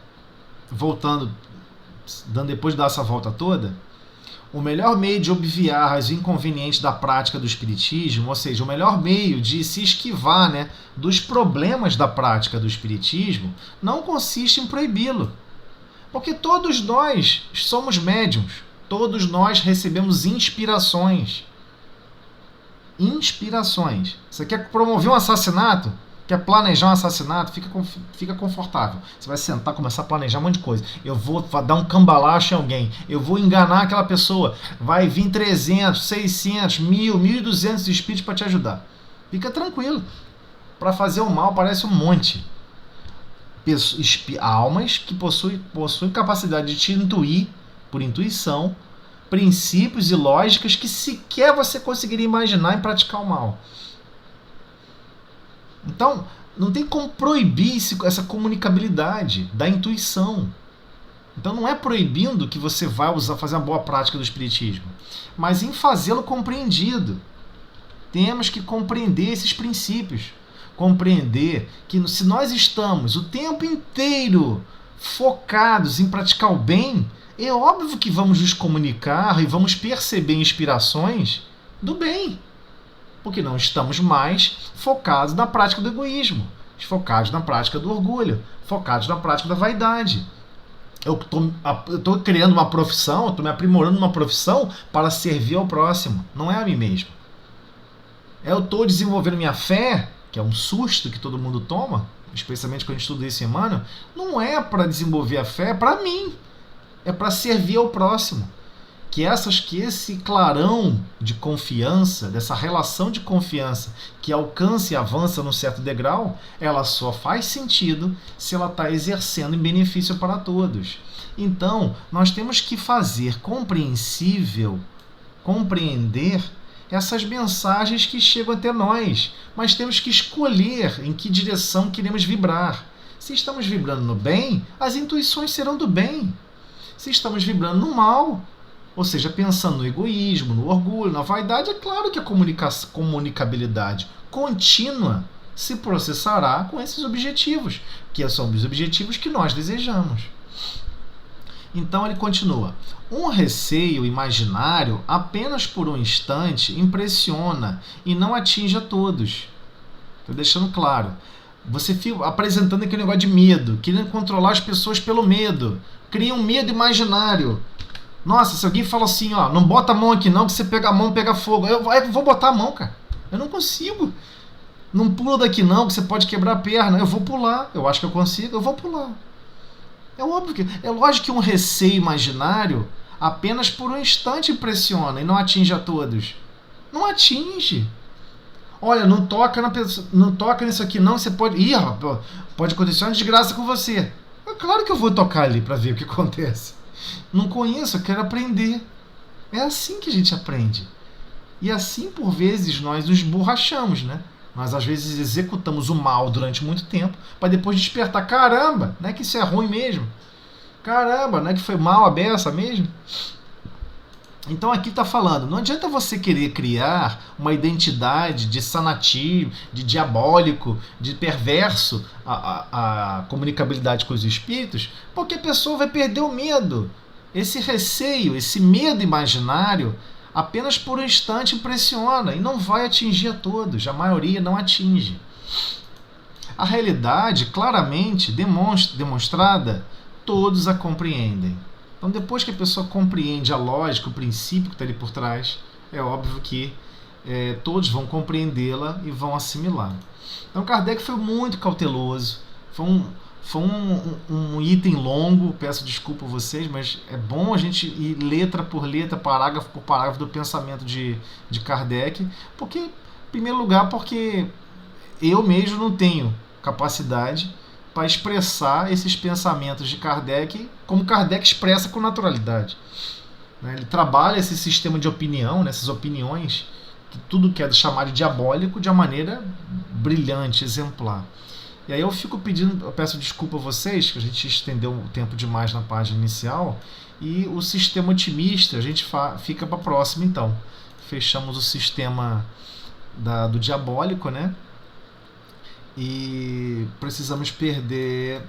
voltando, depois de dar essa volta toda, o melhor meio de obviar os inconvenientes da prática do espiritismo, ou seja, o melhor meio de se esquivar, né, dos problemas da prática do espiritismo, não consiste em proibi-lo. Porque todos nós somos médiuns, todos nós recebemos inspirações. inspirações. Você quer promover um assassinato? Quer planejar um assassinato? Fica confortável. Você vai sentar, começar a planejar um monte de coisa. Eu vou dar um cambalacho em alguém. Eu vou enganar aquela pessoa. Vai vir 300, 600, 1000, 1200 espíritos para te ajudar. Fica tranquilo. Para fazer o mal parece um monte. Almas que possuem capacidade de te intuir, por intuição, princípios e lógicas que sequer você conseguiria imaginar em praticar o mal. Então, não tem como proibir essa comunicabilidade da intuição. Então, não é proibindo que você vai fazer uma boa prática do espiritismo, mas em fazê-lo compreendido. Temos que compreender esses princípios. Compreender que se nós estamos o tempo inteiro focados em praticar o bem, é óbvio que vamos nos comunicar e vamos perceber inspirações do bem. Porque não estamos mais focados na prática do egoísmo, focados na prática do orgulho, focados na prática da vaidade. Eu estou criando uma profissão, estou me aprimorando numa profissão para servir ao próximo, não é a mim mesmo. Eu estou desenvolvendo minha fé, que é um susto que todo mundo toma, especialmente quando a gente estuda isso em Emmanuel, não é para desenvolver a fé, é para mim. É para servir ao próximo. Que esse clarão de confiança, dessa relação de confiança que alcança e avança num certo degrau, ela só faz sentido se ela está exercendo em benefício para todos. Então, nós temos que fazer compreensível, compreender essas mensagens que chegam até nós, mas temos que escolher em que direção queremos vibrar. Se estamos vibrando no bem, as intuições serão do bem. Se estamos vibrando no mal, ou seja, pensando no egoísmo, no orgulho, na vaidade, é claro que a comunicabilidade contínua se processará com esses objetivos, que são os objetivos que nós desejamos. Então ele continua. Um receio imaginário apenas por um instante impressiona e não atinge a todos. Estou deixando claro. Você fica apresentando aquele negócio de medo, querendo controlar as pessoas pelo medo. Cria um medo imaginário. Nossa, se alguém fala assim, ó, não bota a mão aqui não, que você pega a mão, pega fogo. Eu vou botar a mão, cara. Eu não consigo. Não pula daqui não, que você pode quebrar a perna. Eu vou pular. Eu acho que eu consigo, eu vou pular. É óbvio é lógico que um receio imaginário apenas por um instante impressiona e não atinge a todos. Não atinge. Olha, não toca na pessoa, não toca nisso aqui não, você pode... pode acontecer uma desgraça com você. É claro que eu vou tocar ali para ver o que acontece. Não conheço, eu quero aprender. É assim que a gente aprende. E assim, por vezes, nós nos borrachamos, né? Nós, às vezes, executamos o mal durante muito tempo para depois despertar. Caramba, não é que isso é ruim mesmo? Caramba, não é que foi mal a beça mesmo? Então aqui está falando, não adianta você querer criar uma identidade de sanativo, de diabólico, de perverso a comunicabilidade com os espíritos, porque a pessoa vai perder o medo. Esse receio, esse medo imaginário, apenas por um instante impressiona e não vai atingir a todos, a maioria não atinge. A realidade, claramente demonstrada, todos a compreendem. Então, depois que a pessoa compreende a lógica, o princípio que está ali por trás, é óbvio que todos vão compreendê-la e vão assimilar. Então, Kardec foi muito cauteloso, foi um item longo, peço desculpa a vocês, mas é bom a gente ir letra por letra, parágrafo por parágrafo do pensamento de Kardec, porque, em primeiro lugar, porque eu mesmo não tenho capacidade para expressar esses pensamentos de Kardec como Kardec expressa com naturalidade. Ele trabalha esse sistema de opinião, essas opiniões, tudo que é chamado de diabólico, de uma maneira brilhante, exemplar. E aí eu peço desculpa a vocês, que a gente estendeu o tempo demais na página inicial, e o sistema otimista a gente fica para a próxima então. Fechamos o sistema do diabólico, né? E precisamos perder...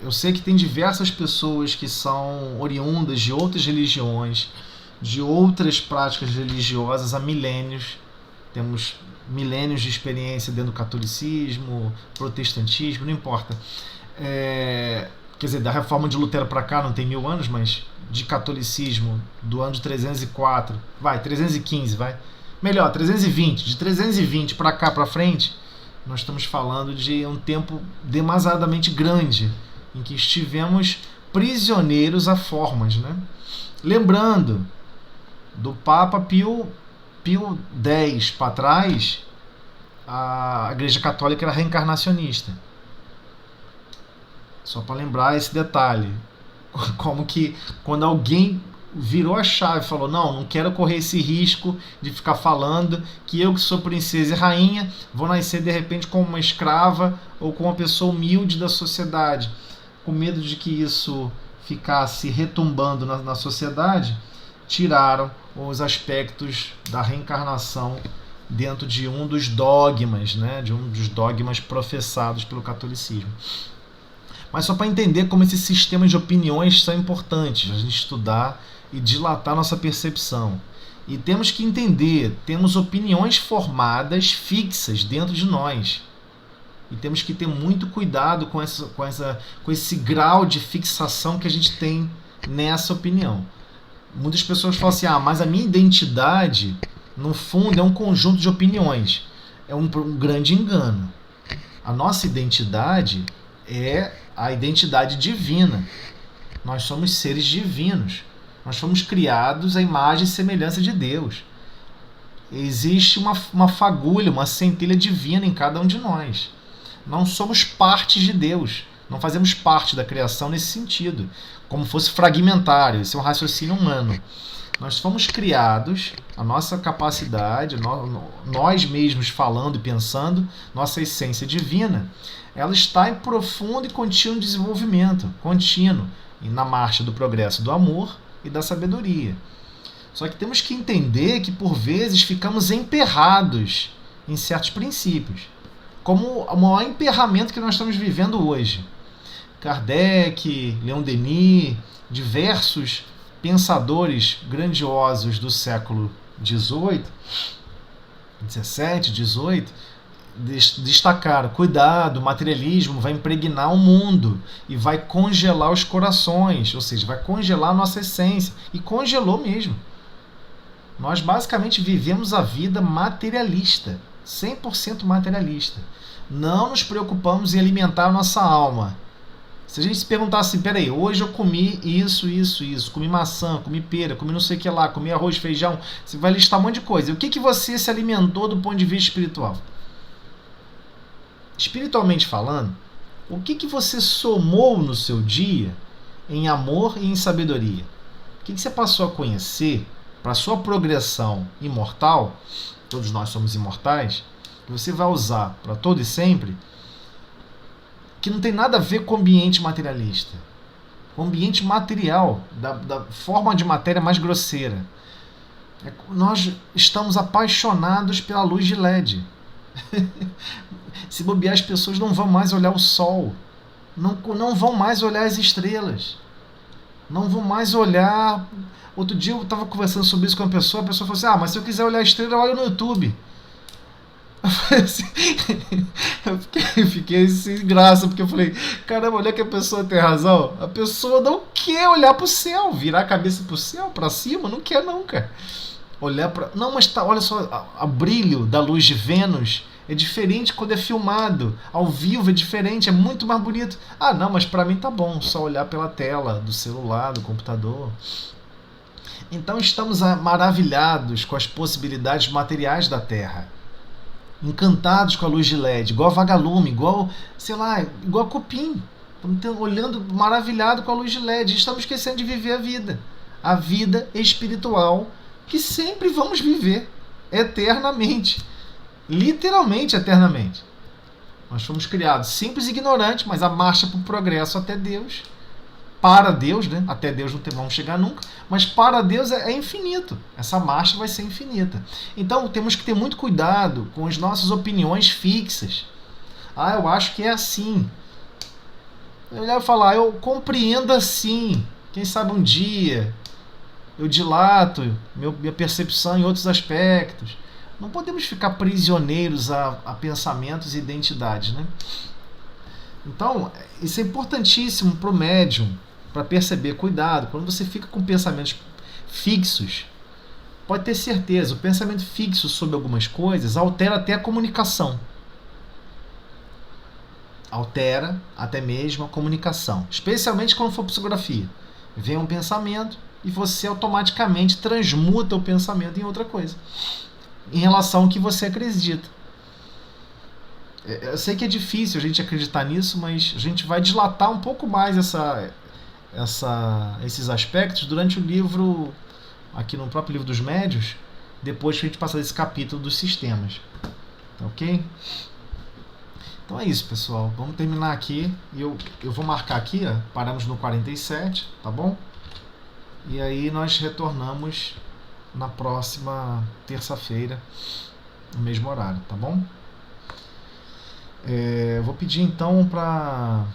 Eu sei que tem diversas pessoas que são oriundas de outras religiões, de outras práticas religiosas há milênios. Temos milênios de experiência dentro do catolicismo, protestantismo, não importa. Quer dizer, da reforma de Lutero para cá não tem 1000 anos, mas de catolicismo do ano de 304, 315, Melhor, 320. De 320 para cá para frente, nós estamos falando de um tempo demasiadamente grande em que estivemos prisioneiros a formas, né? Lembrando do Papa Pio X para trás, a Igreja Católica era reencarnacionista. Só para lembrar esse detalhe. Como que quando alguém virou a chave e falou, não quero correr esse risco de ficar falando que eu que sou princesa e rainha vou nascer de repente como uma escrava ou como uma pessoa humilde da sociedade, com medo de que isso ficasse retumbando na sociedade, tiraram os aspectos da reencarnação dentro de um dos dogmas, né, de um dos dogmas professados pelo catolicismo. Mas só para entender como esses sistemas de opiniões são importantes, a gente estudar e dilatar nossa percepção. E temos que entender, temos opiniões formadas, fixas dentro de nós. E temos que ter muito cuidado com esse grau de fixação que a gente tem nessa opinião. Muitas pessoas falam assim, mas a minha identidade, no fundo, é um conjunto de opiniões. É um grande engano. A nossa identidade é a identidade divina. Nós somos seres divinos. Nós fomos criados à imagem e semelhança de Deus. Existe uma fagulha, uma centelha divina em cada um de nós. Não somos partes de Deus. Não fazemos parte da criação nesse sentido. Como fosse fragmentário. Esse é um raciocínio humano. Nós fomos criados, a nossa capacidade, nós mesmos falando e pensando, nossa essência divina, ela está em profundo e contínuo desenvolvimento, contínuo, na marcha do progresso do amor e da sabedoria. Só que temos que entender que, por vezes, ficamos emperrados em certos princípios, como o maior emperramento que nós estamos vivendo hoje. Kardec, Leon Denis, diversos pensadores grandiosos do século XVIII, XVII, XVIII, destacaram, cuidado, o materialismo vai impregnar o mundo e vai congelar os corações, ou seja, vai congelar a nossa essência. E congelou mesmo. Nós basicamente vivemos a vida materialista, 100% materialista. Não nos preocupamos em alimentar a nossa alma. Se a gente se perguntar assim, peraí, hoje eu comi isso, comi maçã, comi pera, comi não sei o que lá, comi arroz, feijão, você vai listar um monte de coisa. E o que você se alimentou do ponto de vista espiritual? Espiritualmente falando, o que você somou no seu dia em amor e em sabedoria? O que você passou a conhecer para a sua progressão imortal, todos nós somos imortais, que você vai usar para todo e sempre, que não tem nada a ver com o ambiente materialista, com o ambiente material, da forma de matéria mais grosseira. Nós estamos apaixonados pela luz de LED. Se bobear, as pessoas não vão mais olhar o sol, não vão mais olhar as estrelas, não vão mais olhar... Outro dia eu estava conversando sobre isso com a pessoa falou assim, mas se eu quiser olhar a estrela, eu olho no YouTube. Eu fiquei sem graça, porque eu falei, caramba, olha que a pessoa tem razão. A pessoa não quer olhar pro céu, virar a cabeça pro céu, pra cima, não quer não, cara. Olhar pra... Não, mas tá, olha só, o brilho da luz de Vênus é diferente quando é filmado. Ao vivo é diferente, é muito mais bonito. Não, mas pra mim tá bom, só olhar pela tela do celular, do computador. Então estamos maravilhados com as possibilidades materiais da Terra. Encantados com a luz de LED, igual a vagalume, igual a cupim. Estamos olhando maravilhado com a luz de LED. Estamos esquecendo de viver a vida espiritual que sempre vamos viver, eternamente. Literalmente eternamente. Nós fomos criados simples e ignorantes, mas a marcha para o progresso até Deus, para Deus, né? Até Deus não vamos chegar nunca, mas para Deus é infinito. Essa marcha vai ser infinita. Então temos que ter muito cuidado com as nossas opiniões fixas. Eu acho que é assim. Eu olhar e falar, eu compreendo assim. Quem sabe um dia eu dilato minha percepção em outros aspectos. Não podemos ficar prisioneiros a pensamentos e identidades, né? Então, isso é importantíssimo para o médium, para perceber, cuidado, quando você fica com pensamentos fixos, pode ter certeza, o pensamento fixo sobre algumas coisas altera até a comunicação. Altera até mesmo a comunicação, especialmente quando for psicografia. Vem um pensamento e você automaticamente transmuta o pensamento em outra coisa, em relação ao que você acredita. Eu sei que é difícil a gente acreditar nisso, mas a gente vai dilatar um pouco mais esses aspectos durante o livro, aqui no próprio livro dos médiuns, depois que a gente passar desse capítulo dos sistemas. Ok? Então é isso, pessoal. Vamos terminar aqui. Eu vou marcar aqui, ó, paramos no 47, tá bom? E aí nós retornamos na próxima terça-feira, no mesmo horário, tá bom? Vou pedir então para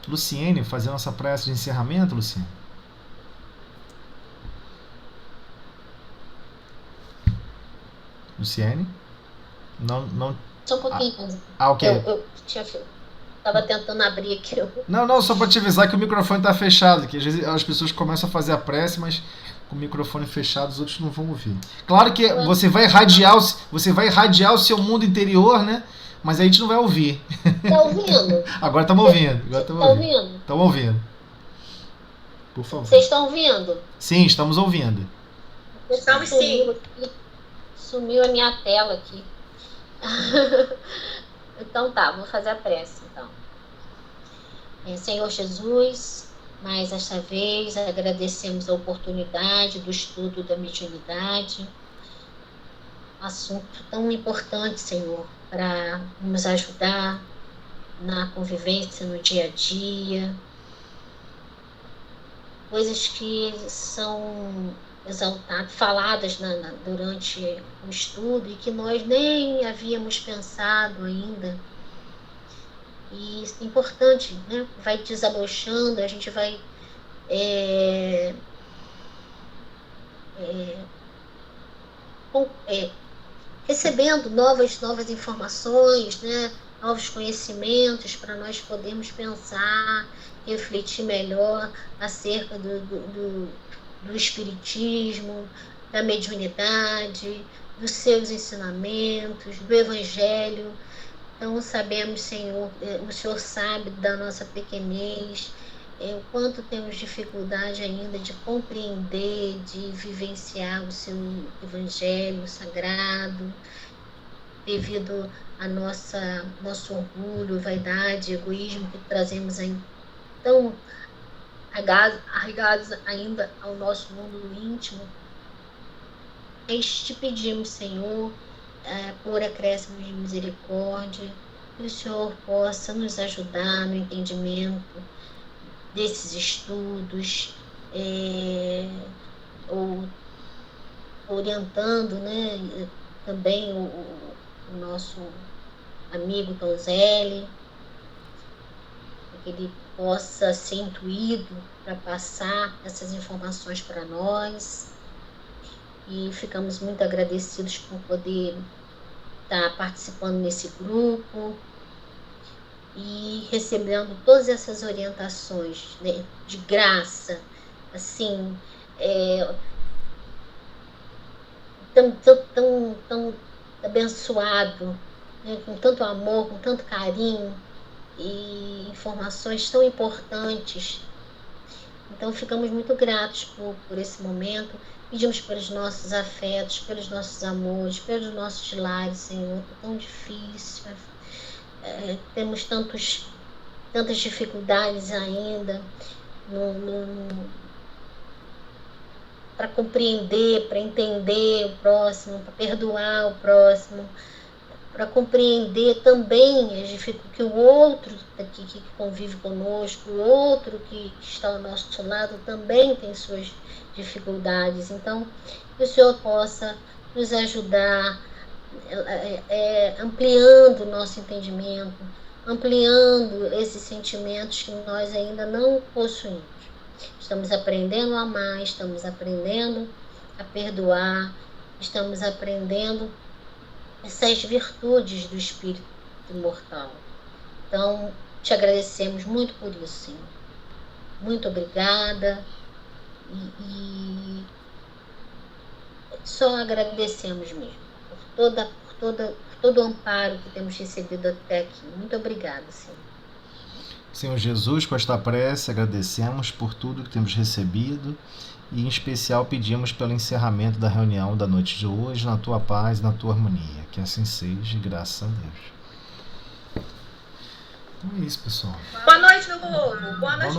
Luciene fazer nossa prece de encerramento, Luciene. Luciene? Não. Só um pouquinho. Ok. Eu tava tentando abrir aqui. Não, só para te avisar que o microfone tá fechado, que às vezes as pessoas começam a fazer a prece, mas com o microfone fechado os outros não vão ouvir. Claro que você vai irradiar o seu mundo interior, né? Mas a gente não vai ouvir. Tá ouvindo? Agora estamos ouvindo. Tá ouvindo? Estamos ouvindo. Por favor. Vocês estão ouvindo? Sim, estamos ouvindo. Estamos sim. Sumiu a minha tela aqui. Então tá, vou fazer a prece então. Senhor Jesus, mais esta vez agradecemos a oportunidade do estudo da mediunidade, assunto tão importante, Senhor, para nos ajudar na convivência no dia a dia, coisas que são exaltadas, faladas durante o estudo e que nós nem havíamos pensado ainda. E isso é importante, né? Vai desabrochando, a gente vai recebendo novas informações, né? Novos conhecimentos para nós podermos pensar, refletir melhor acerca do espiritismo, da mediunidade, dos seus ensinamentos, do evangelho. Então sabemos, Senhor, o Senhor sabe da nossa pequenez, o quanto temos dificuldade ainda de compreender, de vivenciar o seu evangelho sagrado, devido a nosso orgulho, vaidade, egoísmo que trazemos aí tão arraigados ainda ao nosso mundo íntimo. Te pedimos, Senhor, por acréscimo de misericórdia, que o Senhor possa nos ajudar no entendimento desses estudos, orientando, né, também o nosso amigo Tonzelli, que ele possa ser intuído para passar essas informações para nós. E ficamos muito agradecidos por poder estar participando nesse grupo e recebendo todas essas orientações, né, de graça, assim, tão abençoado, né, com tanto amor, com tanto carinho e informações tão importantes. Então ficamos muito gratos por esse momento. Pedimos pelos nossos afetos, pelos nossos amores, pelos nossos lares, Senhor, é tão difícil. Temos tantas dificuldades ainda para compreender, para entender o próximo, para perdoar o próximo, para compreender também que o outro que convive conosco, o outro que está ao nosso lado também tem suas dificuldades. Então, que o Senhor possa nos ajudar, ampliando o nosso entendimento, ampliando esses sentimentos que nós ainda não possuímos. Estamos aprendendo a amar, estamos aprendendo a perdoar, estamos aprendendo essas virtudes do espírito imortal. Então, te agradecemos muito por isso, Senhor. Muito obrigada. E Só agradecemos mesmo por todo o amparo que temos recebido até aqui. Muito obrigada, Senhor. Senhor Jesus, com esta prece, agradecemos por tudo que temos recebido e, em especial, pedimos pelo encerramento da reunião da noite de hoje, na tua paz e na tua harmonia. Que assim seja, graças a Deus. Então é isso, pessoal. Boa noite, meu povo. Boa noite.